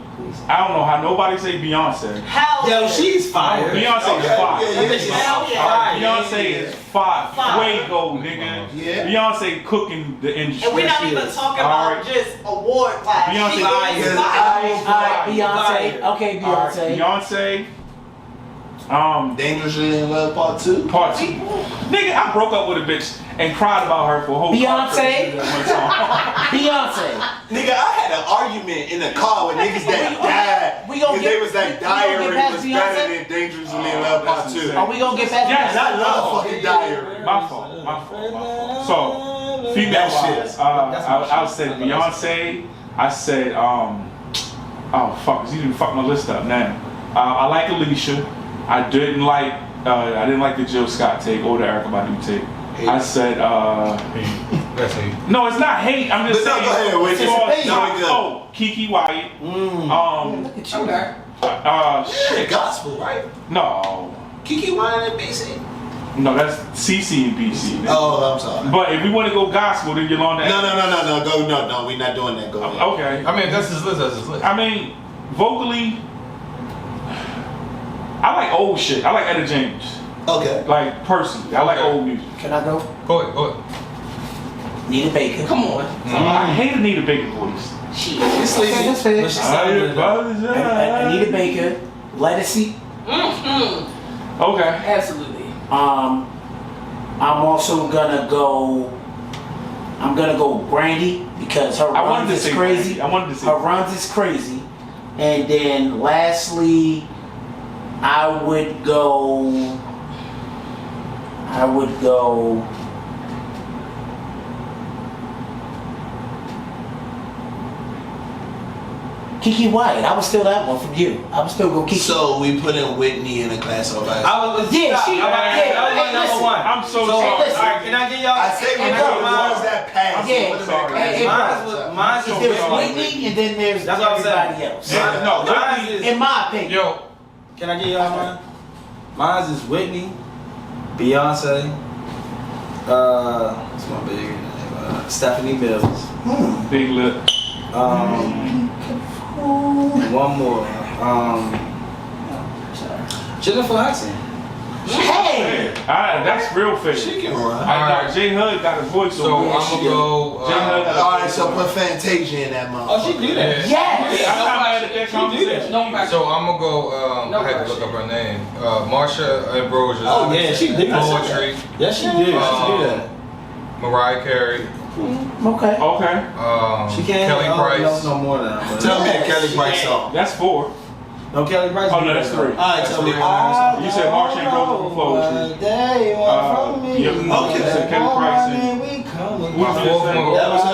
I don't know how nobody say Beyonce. Hell Yo, yeah. she's fire. Beyonce is fire. Yeah, yeah, Hell yeah. Fire. Beyonce is fire. Fire. Fuego, nigga. Yeah. Beyonce cooking the industry. And we're not She even is. talking All about right. just award class. Beyonce She fire. is Yeah, fire. Alright, Beyonce. Fire. Okay, All right, Beyonce. Beyonce. Dangerously in Love Part 2. Part 2. Nigga, I broke up with a bitch and cried about her for a whole Beyonce. one song. Beyonce. Nigga, I had an argument in the car with niggas that died. we gonna Because get- they was we like gonna Diary get past was Beyonce? better than Dangerously in Love Part that's 2. insane. Are we gonna get past Yes. And I love fucking Diary. My fault. So, female That wise, shit. I said Beyonce. I said, oh fuck, you didn't fuck my list up now. I like Alicia. I didn't like the Jill Scott take or the Erykah Badu take. I said, That's me. no, it's not hate. I'm just But no, saying. go ahead, wait, as far as- it's not good. oh, Kiki Wyatt. Look at you. Okay. Yeah, Shit. gospel, right? No, Kiki Wine and BC. no, that's CC and BC. nigga. Oh, I'm sorry. But if we want to go gospel, then you're on that. No, go, no, we're not doing that. Go ahead. Okay. I mean, that's his list. That's his list. I mean, vocally, I like old shit. I like Etta James. Okay. Like personally, I like Okay. old music. Can I go? Go ahead. Nita Baker. Come on. I hate Anita Baker voice. Shit. She's sleepy. Okay, that's fair. But she sounded good. Anita Baker. Legacy. Okay. Absolutely. I'm also gonna go. I'm gonna go Brandy because her I wanted runs to is say crazy. Brandy. I wanted to say her runs is crazy. And then lastly, I would go. Kiki Wyatt. I would steal that one from you. I would still go Kiki. So we put in Whitney in a class of us. Yeah, she. That was my number one. I'm so So, sorry. alright, can I get y'all? I say we Hey, put bro. the ones that pass. Yeah. Put them in Sorry. class. Hey, bro. Mine's is There's Whitney. Whitney and then there's That's what I'm everybody saying. else. No, Mine's is. In my opinion. Yo, Can I get y'all mine? Mine's is Whitney, Beyonce, what's my big name? Stephanie Mills. Big lip. And one more. Jennifer Hudson. Hey! That's real fair. She can run. I know J Hud got a voice so on I'm gonna go. Alright, so put Fantasia in that motherfucker. Oh, she do that. Yes! I'm not mad at that conversation. No question. So I'm gonna go. No I had to look up her name. Marsha Ambrosius. Oh yeah, she do that. Poetry. Yes, she did. She do that. Mariah Carey. Okay. Okay. She can't. Kelly Price. No more now. but- Tell me a Kelly Price song. That's 4. No Kelly Price. Oh no, that's 3. Alright, tell me one You said Marsha Ambrosius for poetry. They want from me. Yeah, Okay. You said Kelly Price and We coming. Who's the fourth second? one? That was her?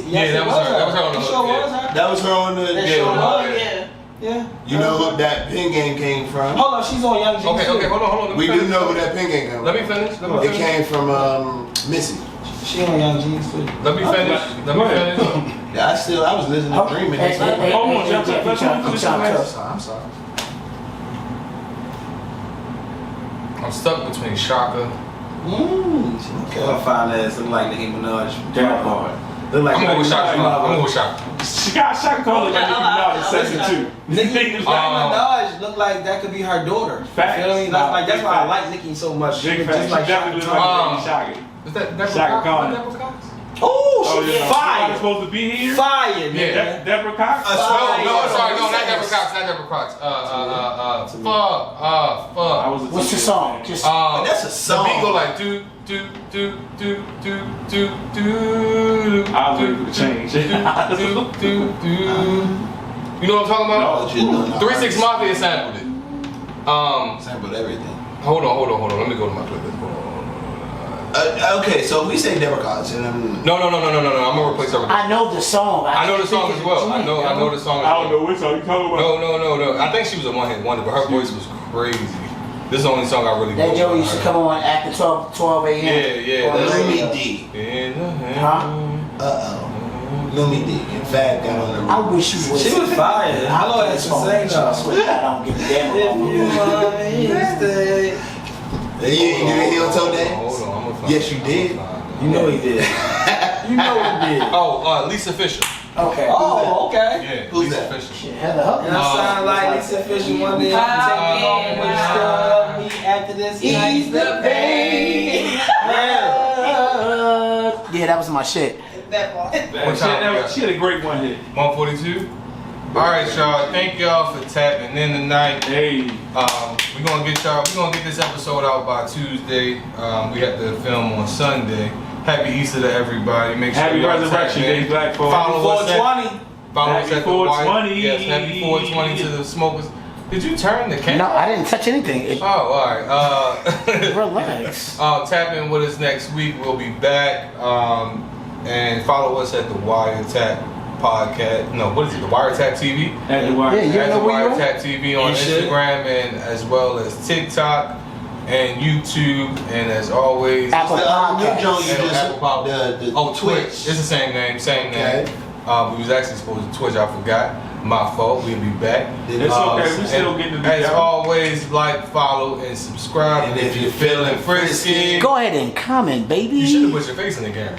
Yeah, that was her. That was her on the You hook, sure yeah. was her? That was her on the. That Yeah. sure Oh was. yeah. Yeah. You know who that pin game came from? Hold on, she's on Young Jeans. Okay, too. hold on. Let me We finish. do know who that pin game came from. Let me finish. It came from Missy. She on Young Jeans too. Let me finish. Let me Go ahead. finish. Yeah, I was listening to Dreaming. Hey, hey, Hold on, hey, Jeff, hey, let's hey, finish John, this. John, I'm sorry. I'm stuck between Shaka. Okay. Her fine ass look like Nicki Minaj. That part. Look like I'm going with Nicki Shaka. Minaj. I'm going with Shaka. She got called like Nicki Minaj second too. Nicki Minaj look like that could be her daughter. Facts. You feel me? Like that's why I like Nicki so much. Big She fact. just She like definitely Shaka look Khan. like Shaggy. Is that Deborah Shaka Cox? Khan. Is that Deborah Cox? Oh, she Somebody fire. supposed to be here? Fire, Yeah. man. Deborah Cox? No, sorry, no, not Deborah Cox, not Deborah Cox. I was a What's the song? Just That's a song. The beat go like do. I was waiting for the change. You know what I'm talking about? No. 3-6 Mafia sampled it. Sampled everything. Hold on. Let me go to my playlist. Hold on. Okay, so if we say Deborah Cox, and No. I'm gonna replace her with. I know the song. I know the can't song think as of well. the I know joint, the song. I don't know which song you talking about. No. I think she was a one-hit wonder, but her voice was crazy. This is the only song I really. That know Joe about used to her. come on after 12 a.m. Yeah. On That's the Lumi radio. D. Huh? Lumi D. In fact, got on the. I wish you would. She was fire. I know that she sang I though. swear I don't give a damn If about you my want stay. You didn't hear Toe Dance? Hold on, I'm gonna find Yes, you did. You know he did. You know he did. Oh, Lisa Fisher. Okay. Oh, okay. Yeah, Who's Lisa that? Fisher. Shit, Heather Huck. And I sound like Lisa Fisher one day. I'm taking home with the story of me after this. Ease the pain. Yeah, that was my shit. That part. What time we got? She had a great one hit. 142. All right, y'all. Thank y'all for tapping in tonight. Hey. We're gonna get this episode out by Tuesday. We have to film on Sunday. Happy Easter to everybody. Make sure Happy y'all Resurrection tap in. Day, Black folks. Follow us at 420. Happy Happy 420. Yes, happy 420 to the smokers. Did you turn the camera? No, I didn't touch anything. Oh, all right. Relax. Tap in with us next week. We'll be back. And follow us at the WIRETAP podcast. No, what is it? The WIRETAP TV. At the wire. Yeah, you At know the where you WIRETAP TV on You should. Instagram and as well as TikTok and YouTube. And as always, Apple The new joint you And just Apple Pop. the Twitch. It's the same name. Okay. We was actually supposed to Twitch. I forgot. My fault. We'll be back. It's okay. We still getting to be As there. always, like, follow, and subscribe. And And if you're feeling frisky, Go ahead and comment, baby. you should have put your face in the camera.